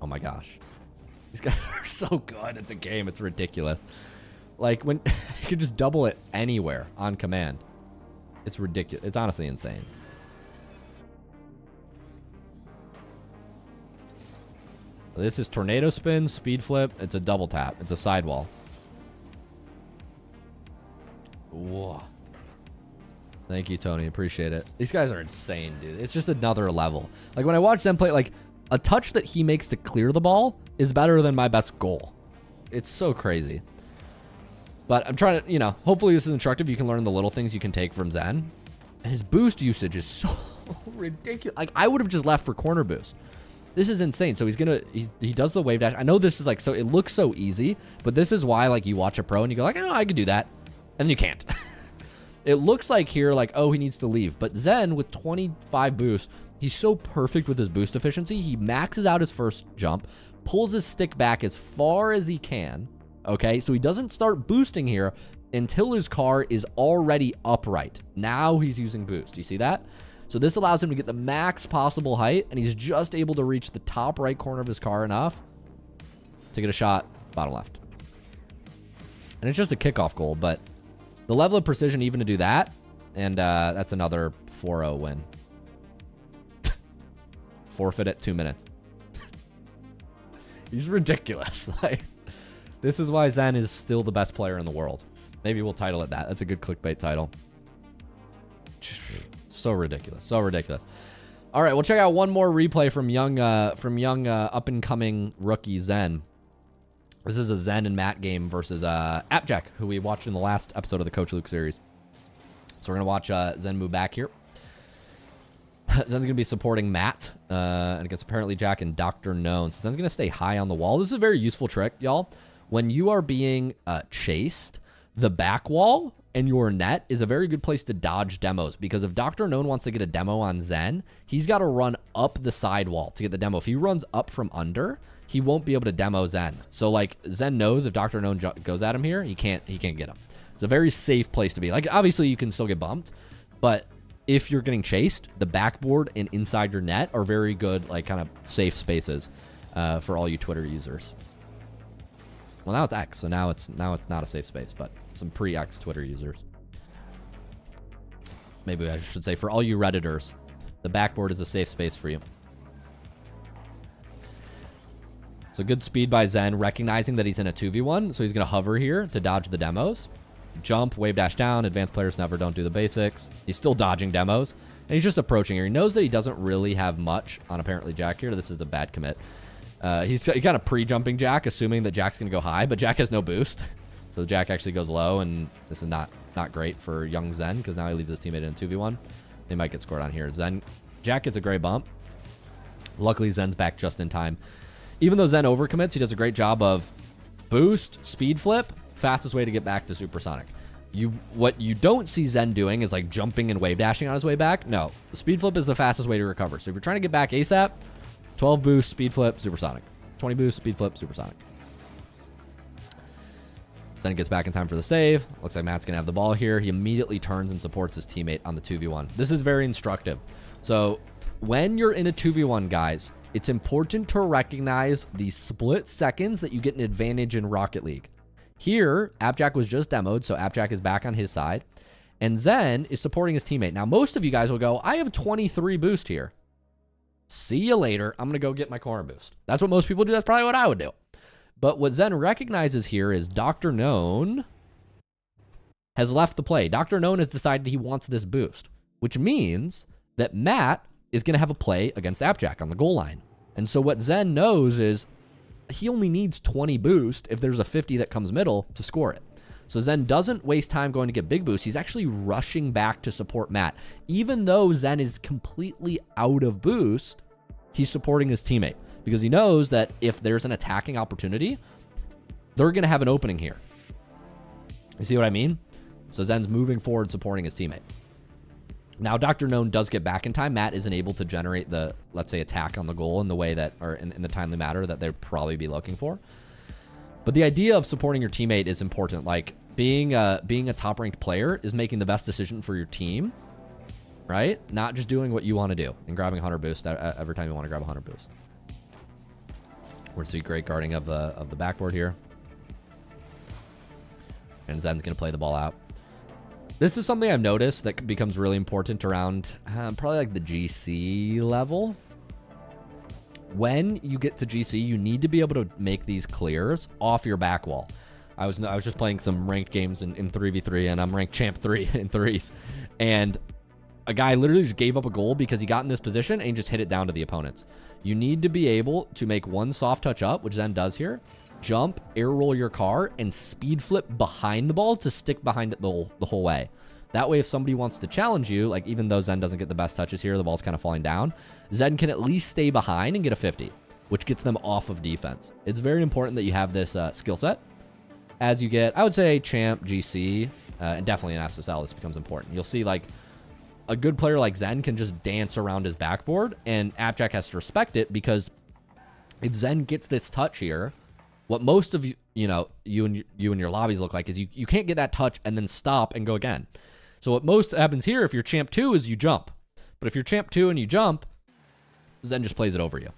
Oh my gosh. These guys are so good at the game. It's ridiculous. Like, when you can just double it anywhere on command. It's ridiculous. It's honestly insane. This is tornado spin, speed flip. It's a double tap. It's a sidewall. Whoa. Thank you, Tony. Appreciate it. These guys are insane, dude. It's just another level. Like, when I watch them play, like, a touch that he makes to clear the ball is better than my best goal. It's so crazy. But I'm trying to, you know, hopefully this is instructive. You can learn the little things you can take from Zen. And his boost usage is so ridiculous. Like, I would have just left for corner boost. This is insane. So he does the wave dash. I know this is like, so it looks so easy, but this is why, like, you watch a pro and you go like, oh, I could do that. And you can't. It looks like here, like, oh, he needs to leave. But Zen, with 25 boost, he's so perfect with his boost efficiency. He maxes out his first jump, pulls his stick back as far as he can. Okay, so he doesn't start boosting here until his car is already upright. Now he's using boost. You see that? So this allows him to get the max possible height, and he's just able to reach the top right corner of his car enough to get a shot bottom left. And it's just a kickoff goal, but the level of precision even to do that And that's another 4-0 win. Forfeit at 2 minutes. He's ridiculous. Like, this is why Zen is still the best player in the world. Maybe we'll title it that. That's a good clickbait title. So ridiculous. So ridiculous. All right, we'll check out one more replay from young up-and-coming rookie Zen. This is a Zen and Matt game versus Appjack, who we watched in the last episode of the Coach Luke series. So we're going to watch Zen move back here. Zen's going to be supporting Matt, and against apparently Jack and Dr. Known. So Zen's going to stay high on the wall. This is a very useful trick, y'all. When you are being chased, the back wall and your net is a very good place to dodge demos, because if Dr. Known wants to get a demo on Zen, he's got to run up the side wall to get the demo. If he runs up from under, he won't be able to demo Zen. So like Zen knows if Dr. Known goes at him here, he can't get him. It's a very safe place to be. Like obviously you can still get bumped, but if you're getting chased, the backboard and inside your net are very good, like kind of safe spaces for all you Twitter users. Well, now it's X, so now it's not a safe space, but some pre-X Twitter users. Maybe I should say for all you Redditors, the backboard is a safe space for you. So good speed by Zen, recognizing that he's in a 2v1, so he's going to hover here to dodge the demos. Jump, wave dash down. Advanced players never don't do the basics. He's still dodging demos, and he's just approaching here. He knows that he doesn't really have much on apparently Jack here. This is a bad commit. He's kind of pre-jumping Jack, assuming that Jack's going to go high, but Jack has no boost. So Jack actually goes low, and this is not great for young Zen, because now he leaves his teammate in 2v1. They might get scored on here. Jack gets a gray bump. Luckily, Zen's back just in time. Even though Zen overcommits, he does a great job of boost, speed flip, fastest way to get back to supersonic. What you don't see Zen doing is like jumping and wave dashing on his way back. No, the speed flip is the fastest way to recover. So if you're trying to get back ASAP, 12 boost, speed flip, supersonic. 20 boost, speed flip, supersonic. Zen gets back in time for the save. Looks like Matt's going to have the ball here. He immediately turns and supports his teammate on the 2v1. This is very instructive. So when you're in a 2v1, guys, it's important to recognize the split seconds that you get an advantage in Rocket League. Here, Appjack was just demoed, so Appjack is back on his side. And Zen is supporting his teammate. Now, most of you guys will go, I have 23 boost here. See you later. I'm going to go get my corner boost. That's what most people do. That's probably what I would do. But what Zen recognizes here is Dr. Known has left the play. Dr. Known has decided he wants this boost, which means that Matt is going to have a play against Appjack on the goal line. And so what Zen knows is he only needs 20 boost if there's a 50 that comes middle to score it. So Zen doesn't waste time going to get big boost. He's actually rushing back to support Matt. Even though Zen is completely out of boost, he's supporting his teammate because he knows that if there's an attacking opportunity, they're going to have an opening here. You see what I mean? So Zen's moving forward, supporting his teammate. Now, Dr. Known does get back in time. Matt isn't able to generate the, let's say, attack on the goal in the way that, or in the timely manner that they'd probably be looking for. But the idea of supporting your teammate is important. Like, being a top-ranked player is making the best decision for your team, right? Not just doing what you want to do and grabbing 100 boost every time you want to grab 100 boost. We're going to see great guarding of the backboard here. And Zen's going to play the ball out. This is something I've noticed that becomes really important around probably like the GC level. When you get to GC, you need to be able to make these clears off your back wall. I was just playing some ranked games in 3v3, and I'm ranked champ 3 in threes. And a guy literally just gave up a goal because he got in this position and just hit it down to the opponents. You need to be able to make one soft touch up, which Zen does here. Jump, air roll your car, and speed flip behind the ball to stick behind it the whole way. That way, if somebody wants to challenge you, like even though Zen doesn't get the best touches here, the ball's kind of falling down, Zen can at least stay behind and get a 50, which gets them off of defense. It's very important that you have this skill set. As you get, I would say, champ, GC, and definitely in SSL, this becomes important. You'll see like a good player like Zen can just dance around his backboard, and Appjack has to respect it because if Zen gets this touch here, what most of you and your lobbies look like is you can't get that touch and then stop and go again. So what most happens here, if you're champ 2, is you jump. But if you're champ 2 and you jump, Zen just plays it over you.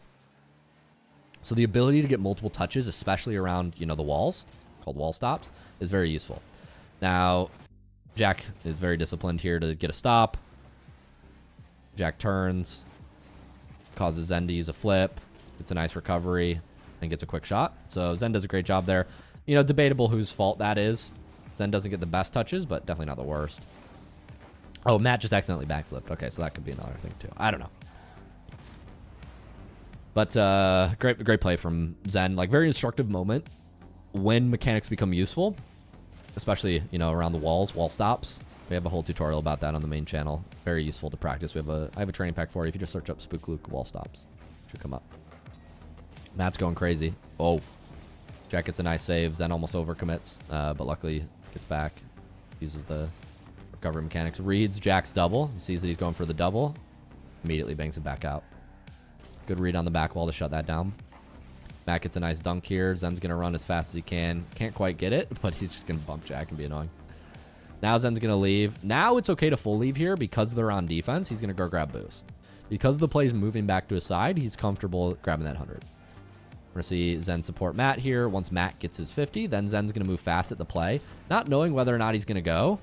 So the ability to get multiple touches, especially around the walls, called wall stops, is very useful. Now, Jack is very disciplined here to get a stop. Jack turns, causes Zen to use a flip, gets a nice recovery, and gets a quick shot. So Zen does a great job there. You know, debatable whose fault that is. Zen doesn't get the best touches, but definitely not the worst. Oh, Matt just accidentally backflipped. Okay, so that could be another thing too. I don't know. But great play from Zen. Like, very instructive moment when mechanics become useful, especially, you know, around the walls, wall stops. We have a whole tutorial about that on the main channel. Very useful to practice. I have a training pack for you. If you just search up SpookyLuke wall stops, it should come up. Matt's going crazy. Oh, Jack gets a nice save. Zen almost overcommits, but luckily gets back. Uses the recovery mechanics. Reads Jack's double. He sees that he's going for the double. Immediately bangs it back out. Good read on the back wall to shut that down. Matt gets a nice dunk here. Zen's going to run as fast as he can. Can't quite get it, but he's just going to bump Jack and be annoying. Now Zen's going to leave. Now it's okay to full leave here because they're on defense. He's going to go grab boost. Because the play's moving back to his side, he's comfortable grabbing that 100. We're going to see Zen support Matt here. Once Matt gets his 50, then Zen's going to move fast at the play, not knowing whether or not he's going to go,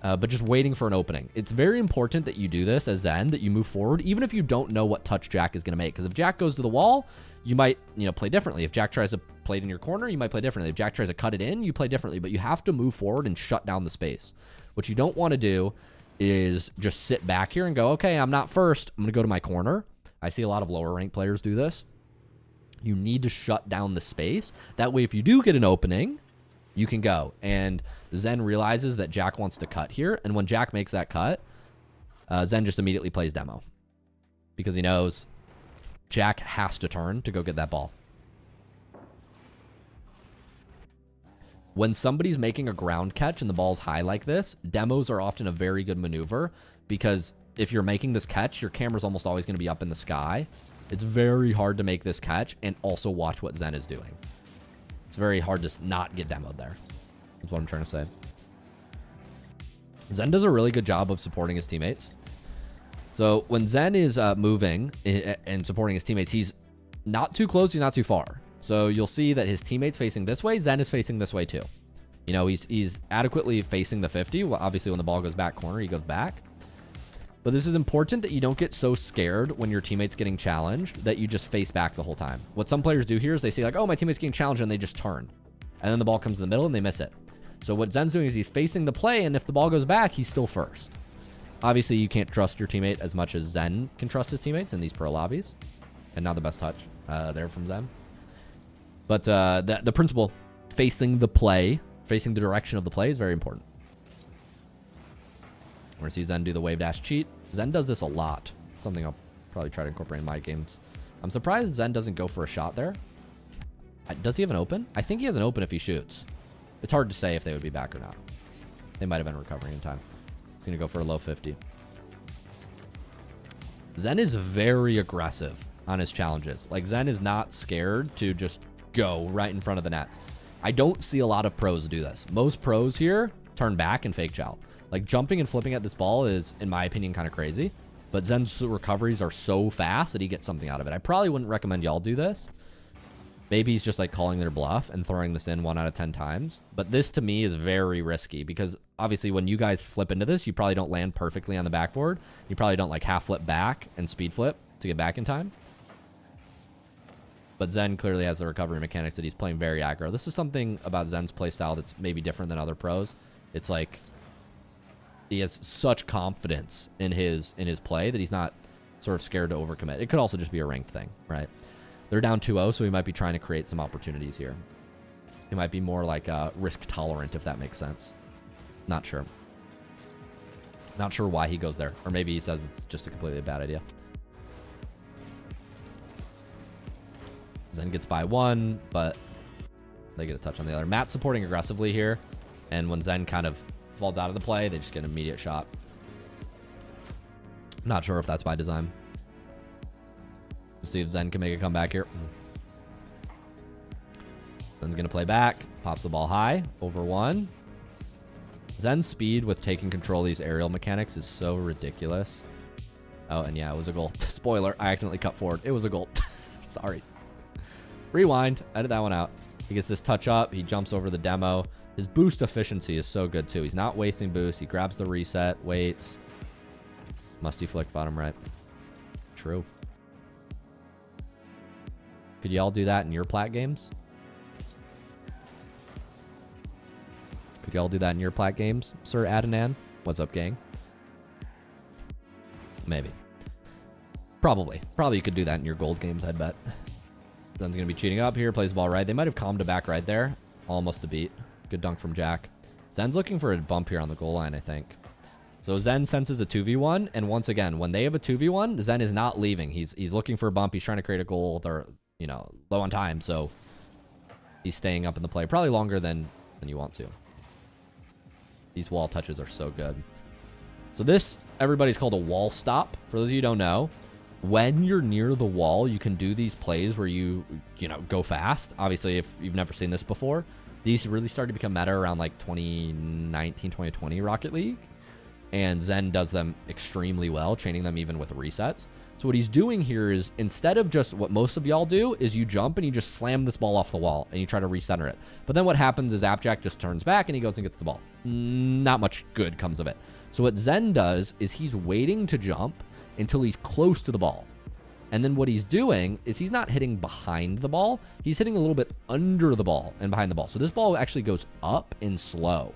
but just waiting for an opening. It's very important that you do this as Zen, that you move forward, even if you don't know what touch Jack is going to make. Because if Jack goes to the wall, you might, you know, play differently. If Jack tries to play it in your corner, you might play differently. If Jack tries to cut it in, you play differently. But you have to move forward and shut down the space. What you don't want to do is just sit back here and go, okay, I'm not first. I'm going to go to my corner. I see a lot of lower ranked players do this. You need to shut down the space. That way, if you do get an opening, you can go. And Zen realizes that Jack wants to cut here. And when Jack makes that cut, Zen just immediately plays demo. Because he knows Jack has to turn to go get that ball. When somebody's making a ground catch and the ball's high like this, demos are often a very good maneuver. Because if you're making this catch, your camera's almost always going to be up in the sky. It's very hard to make this catch and also watch what Zen is doing. It's very hard to not get demoed there. That's what I'm trying to say. Zen does a really good job of supporting his teammates. So when Zen is moving and supporting his teammates, he's not too close, he's not too far. So you'll see that his teammate's facing this way, Zen is facing this way too. You know, he's adequately facing the 50. Well, obviously, when the ball goes back corner, he goes back. But this is important that you don't get so scared when your teammate's getting challenged that you just face back the whole time. What some players do here is they say like, oh, my teammate's getting challenged, and they just turn. And then the ball comes in the middle and they miss it. So what Zen's doing is he's facing the play, and if the ball goes back, he's still first. Obviously, you can't trust your teammate as much as Zen can trust his teammates in these pro lobbies. And not the best touch there from Zen. But the principle, facing the play, facing the direction of the play is very important. We're going to see Zen do the wave dash cheat. Zen does this a lot. Something I'll probably try to incorporate in my games. I'm surprised Zen doesn't go for a shot there. Does he have an open? I think he has an open if he shoots. It's hard to say if they would be back or not. They might have been recovering in time. He's going to go for a low 50. Zen is very aggressive on his challenges. Like, Zen is not scared to just go right in front of the nets. I don't see a lot of pros do this. Most pros here turn back and fake chow. Like, jumping and flipping at this ball is, in my opinion, kind of crazy. But Zen's recoveries are so fast that he gets something out of it. I probably wouldn't recommend y'all do this. Maybe he's just like calling their bluff and throwing this in 1 out of 10 times. But this to me is very risky because obviously when you guys flip into this, you probably don't land perfectly on the backboard. You probably don't like half flip back and speed flip to get back in time. But Zen clearly has the recovery mechanics that he's playing very aggro. This is something about Zen's playstyle that's maybe different than other pros. It's like he has such confidence in his play that he's not sort of scared to overcommit. It could also just be a ranked thing, right? They're down 2-0, so he might be trying to create some opportunities here. He might be more like risk tolerant, if that makes sense. Not sure. Not sure why he goes there. Or maybe he says it's just a completely bad idea. Zen gets by 1, but they get a touch on the other. Matt supporting aggressively here. And when Zen kind of falls out of the play, they just get an immediate shot. Not sure if that's by design. Let's see if Zen can make a comeback here. Zen's going to play back. Pops the ball high. Over 1. Zen's speed with taking control of these aerial mechanics is so ridiculous. Oh, and yeah, it was a goal. Spoiler, I accidentally cut forward. It was a goal. Sorry. Rewind. Edit that one out. He gets this touch up. He jumps over the demo. His boost efficiency is so good, too. He's not wasting boost. He grabs the reset, waits. Musty flick bottom right. True. Could y'all do that in your plat games? Could y'all do that in your plat games, Sir Adnan? What's up, gang? Maybe. Probably. Probably you could do that in your gold games, I'd bet. Zen's going to be cheating up here. Plays the ball right. They might have calmed it back right there. Almost a beat. Good dunk from Jack. Zen's looking for a bump here on the goal line, I think. So Zen senses a 2v1. And once again, when they have a 2v1, Zen is not leaving. He's looking for a bump. He's trying to create a goal. They're, you know, low on time. So he's staying up in the play. Probably longer than you want to. These wall touches are so good. So this, everybody's called a wall stop. For those of you who don't know, when you're near the wall, you can do these plays where you know, go fast. Obviously, if you've never seen this before, these really started to become meta around like 2019, 2020 Rocket League. And Zen does them extremely well, chaining them even with resets. So what he's doing here is, instead of just what most of y'all do, is you jump and you just slam this ball off the wall and you try to recenter it. But then what happens is Appjack just turns back and he goes and gets the ball. Not much good comes of it. So what Zen does is he's waiting to jump until he's close to the ball. And then what he's doing is he's not hitting behind the ball. He's hitting a little bit under the ball and behind the ball. So this ball actually goes up and slow.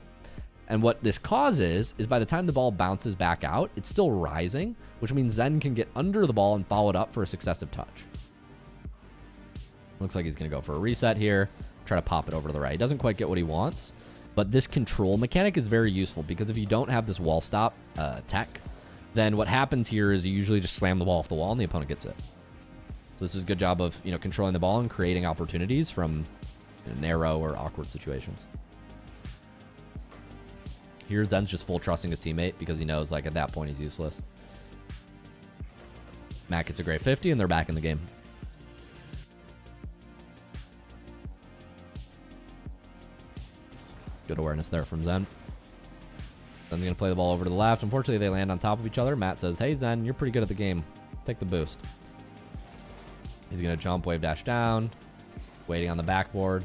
And what this causes is by the time the ball bounces back out, it's still rising, which means Zen can get under the ball and follow it up for a successive touch. Looks like he's going to go for a reset here, try to pop it over to the right. He doesn't quite get what he wants, but this control mechanic is very useful because if you don't have this wall stop tech, then what happens here is you usually just slam the ball off the wall and the opponent gets it. So this is a good job of, you know, controlling the ball and creating opportunities from, you know, narrow or awkward situations. Here, Zen's just full trusting his teammate because he knows, like, at that point he's useless. Matt gets a great 50 and they're back in the game. Good awareness there from Zen. Zen's going to play the ball over to the left. Unfortunately, they land on top of each other. Matt says, hey, Zen, you're pretty good at the game. Take the boost. He's going to jump, wave dash down. Waiting on the backboard.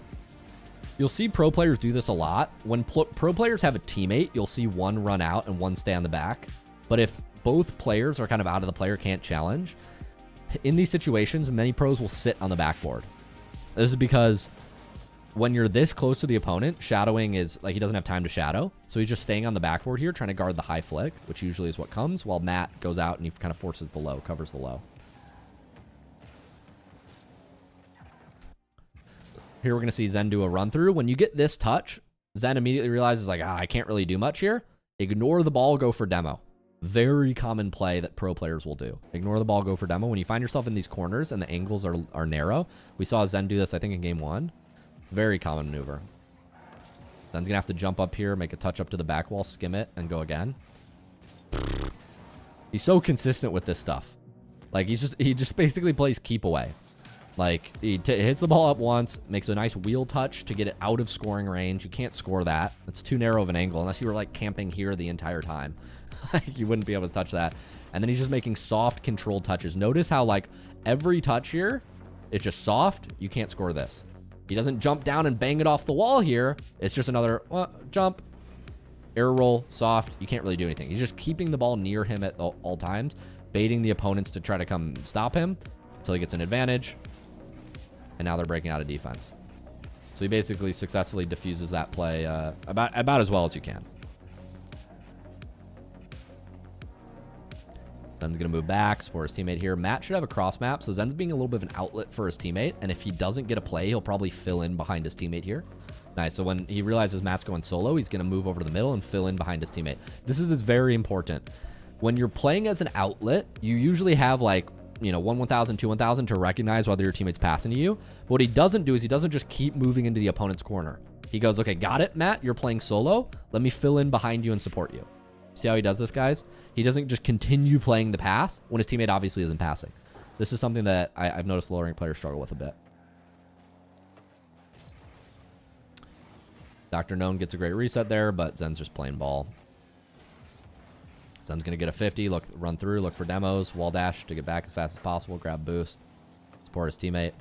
You'll see pro players do this a lot. When pro players have a teammate, you'll see one run out and one stay on the back. But if both players are kind of out of the play or can't challenge, in these situations, many pros will sit on the backboard. This is because when you're this close to the opponent, shadowing is like he doesn't have time to shadow. So he's just staying on the backboard here, trying to guard the high flick, which usually is what comes, while Matt goes out and he kind of forces the low, covers the low. Here we're going to see Zen do a run through. When you get this touch, Zen immediately realizes, like, I can't really do much here. Ignore the ball, go for demo. Very common play that pro players will do. Ignore the ball, go for demo. When you find yourself in these corners and the angles are narrow, we saw Zen do this, I think, in game 1. It's a very common maneuver. Zen's going to have to jump up here, make a touch up to the back wall, skim it, and go again. He's so consistent with this stuff. Like, he just basically plays keep away. Like, he hits the ball up once, makes a nice wheel touch to get it out of scoring range. You can't score that. It's too narrow of an angle unless you were, like, camping here the entire time. Like, you wouldn't be able to touch that. And then he's just making soft, controlled touches. Notice how, like, every touch here, it's just soft. You can't score this. He doesn't jump down and bang it off the wall here. It's just another jump, air roll, soft. You can't really do anything. He's just keeping the ball near him at all times, baiting the opponents to try to come stop him until he gets an advantage. And now they're breaking out of defense. So he basically successfully diffuses that play about as well as you can. Zen's going to move back, support his teammate here. Matt should have a cross map, so Zen's being a little bit of an outlet for his teammate. And if he doesn't get a play, he'll probably fill in behind his teammate here. Nice. So when he realizes Matt's going solo, he's going to move over to the middle and fill in behind his teammate. This is very important. When you're playing as an outlet, you usually have, like, you know, 1-1000, 2-1000 to recognize whether your teammate's passing to you. But what he doesn't do is he doesn't just keep moving into the opponent's corner. He goes, okay, got it, Matt. You're playing solo. Let me fill in behind you and support you. See how he does this, guys? He doesn't just continue playing the pass when his teammate obviously isn't passing. This is something that I've noticed low rank players struggle with a bit. Dr. Known gets a great reset there, but Zen's just playing ball. Zen's going to get a 50, run through, look for demos, wall dash to get back as fast as possible, grab boost, support his teammate.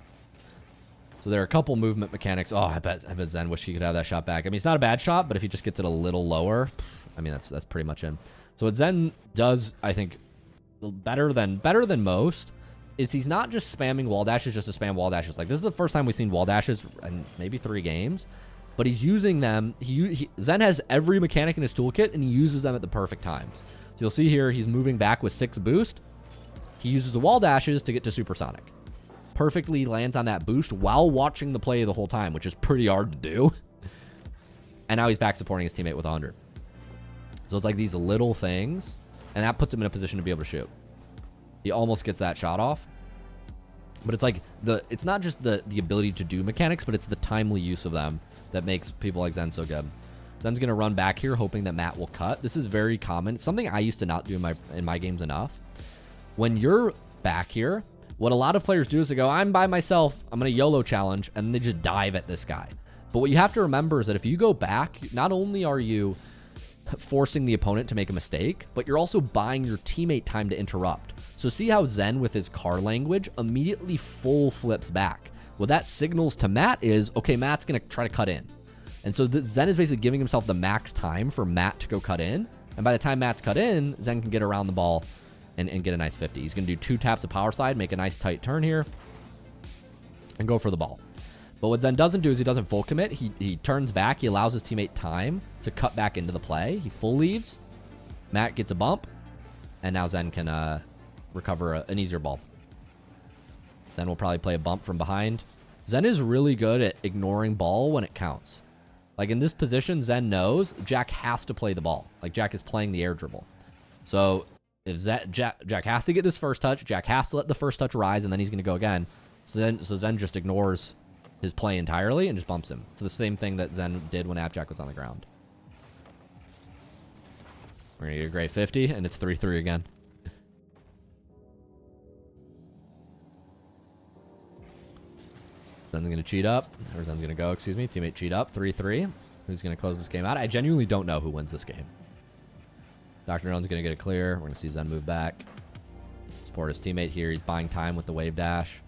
So there are a couple movement mechanics. Oh, I bet Zen wish he could have that shot back. I mean, it's not a bad shot, but if he just gets it a little lower, I mean, that's pretty much in. So what Zen does, I think, better than most, is he's not just spamming wall dashes just to spam wall dashes. Like, this is the first time we've seen wall dashes in maybe 3 games, but he's using them. Zen has every mechanic in his toolkit, and he uses them at the perfect times. So you'll see here, he's moving back with 6 boost. He uses the wall dashes to get to supersonic. Perfectly lands on that boost while watching the play the whole time, which is pretty hard to do. And now he's back supporting his teammate with 100. So it's like these little things, and that puts him in a position to be able to shoot. He almost gets that shot off. But it's like it's not just the ability to do mechanics, but it's the timely use of them that makes people like Zen so good. Zen's going to run back here hoping that Matt will cut. This is very common. It's something I used to not do in my games enough. When you're back here, what a lot of players do is they go, I'm by myself, I'm going to YOLO challenge, and they just dive at this guy. But what you have to remember is that if you go back, not only are you forcing the opponent to make a mistake, but you're also buying your teammate time to interrupt. So see how Zen, with his car language, immediately full flips back. What that signals to Matt is, okay, Matt's going to try to cut in. And so Zen is basically giving himself the max time for Matt to go cut in. And by the time Matt's cut in, Zen can get around the ball and get a nice 50. He's going to do 2 taps of power slide, make a nice tight turn here, and go for the ball. But what Zen doesn't do is he doesn't full commit. He turns back. He allows his teammate time to cut back into the play. He full leaves. Matt gets a bump. And now Zen can recover an easier ball. Zen will probably play a bump from behind. Zen is really good at ignoring ball when it counts. Like in this position, Zen knows Jack has to play the ball. Like Jack is playing the air dribble. So if Jack has to get this first touch, Jack has to let the first touch rise, and then he's going to go again. So Zen just ignores his play entirely and just bumps him. It's the same thing that Zen did when Jack was on the ground. We're going to get a great 50, and it's 3-3 again. Zen's going to cheat up. Or Zen's going to go, excuse me. Teammate cheat up. 3-3. Who's going to close this game out? I genuinely don't know who wins this game. Dr. None's going to get it clear. We're going to see Zen move back. Support his teammate here. He's buying time with the wave dash.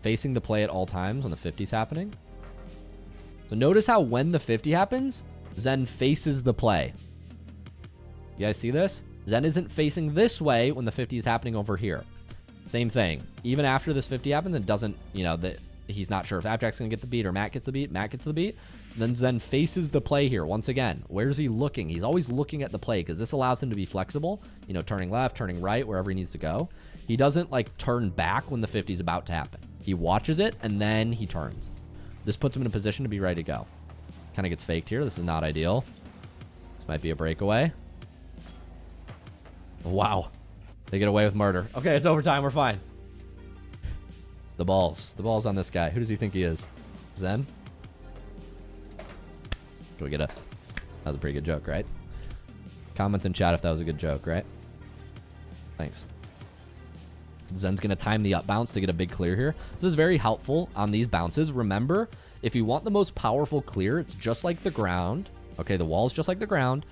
Facing the play at all times when the 50's happening. So notice how when the 50 happens, Zen faces the play. You guys see this? Zen isn't facing this way when the 50 is happening over here. Same thing. Even after this 50 happens, it doesn't, he's not sure if Abjack's going to get the beat or Matt gets the beat. Matt gets the beat. Then Zen faces the play here. Once again, where's he looking? He's always looking at the play because this allows him to be flexible, turning left, turning right, wherever he needs to go. He doesn't turn back when the 50 is about to happen. He watches it and then he turns. This puts him in a position to be ready to go. Kind of gets faked here. This is not ideal. This might be a breakaway. Wow. They get away with murder. Okay, it's overtime. We're fine. The ball's on this guy. Who does he think he is? Zen? Can we get that was a pretty good joke, right? Comments in chat if that was a good joke, right? Thanks. Zen's going to time the up bounce to get a big clear here. This is very helpful on these bounces. Remember, if you want the most powerful clear, it's just like the ground. Okay, the wall's just like the ground.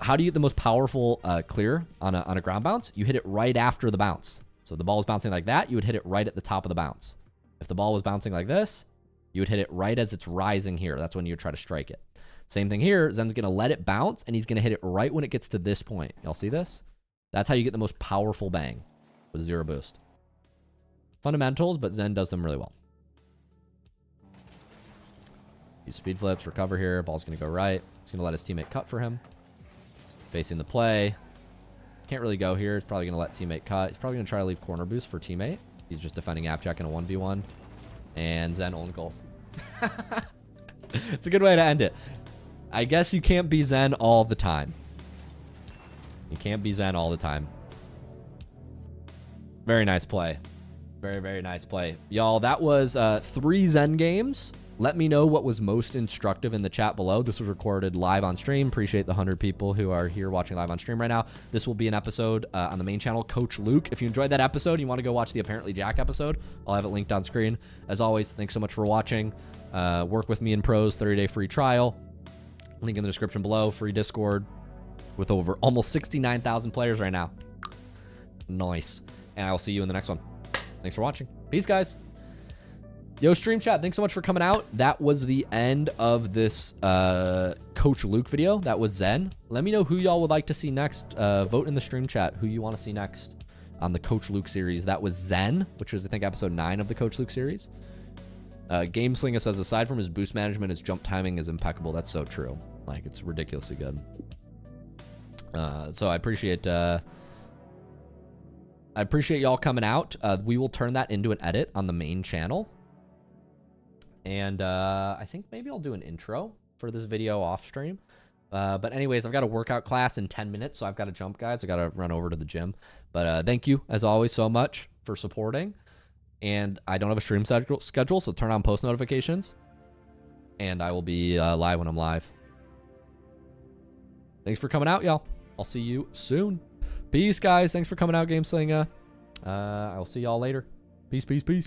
How do you get the most powerful clear on a ground bounce? You hit it right after the bounce. So if the ball was bouncing like that, you would hit it right at the top of the bounce. If the ball was bouncing like this, you would hit it right as it's rising here. That's when you try to strike it. Same thing here. Zen's going to let it bounce, and he's going to hit it right when it gets to this point. Y'all see this? That's how you get the most powerful bang with 0 boost. Fundamentals, but Zen does them really well. Use speed flips, recover here. Ball's going to go right. He's going to let his teammate cut for him. Facing the play. Can't really go here. He's probably going to let teammate cut. He's probably going to try to leave corner boost for teammate. He's just defending Appjack in a 1v1. And Zen own goals. It's a good way to end it. I guess you can't be Zen all the time. You can't be Zen all the time. Very nice play. Very, very nice play. Y'all, that was 3 Zen games. Let me know what was most instructive in the chat below. This was recorded live on stream. Appreciate the 100 people who are here watching live on stream right now. This will be an episode on the main channel, Coach Luke. If you enjoyed that episode and you want to go watch the Apparently Jack episode, I'll have it linked on screen. As always, thanks so much for watching. Work with me in pros, 30-day free trial. Link in the description below. Free Discord with over almost 69,000 players right now. Nice. And I will see you in the next one. Thanks for watching. Peace, guys. Yo, stream chat, thanks so much for coming out. That was the end of this Coach Luke video. That was Zen. Let me know who y'all would like to see next. Vote in the stream chat who you want to see next on the Coach Luke series. That was Zen, which was, I think, episode 9 of the Coach Luke series. Game Slinger says, aside from his boost management, his jump timing is impeccable. That's so true. Like, it's ridiculously good. So I appreciate y'all coming out. We will turn that into an edit on the main channel. And I think maybe I'll do an intro for this video off stream. But anyways, I've got a workout class in 10 minutes, so I've got to jump, guys. I got to run over to the gym. But thank you, as always, so much for supporting. And I don't have a stream schedule, so turn on post notifications. And I will be live when I'm live. Thanks for coming out, y'all. I'll see you soon. Peace, guys. Thanks for coming out, Game Slinger. I'll see y'all later. Peace, peace, peace.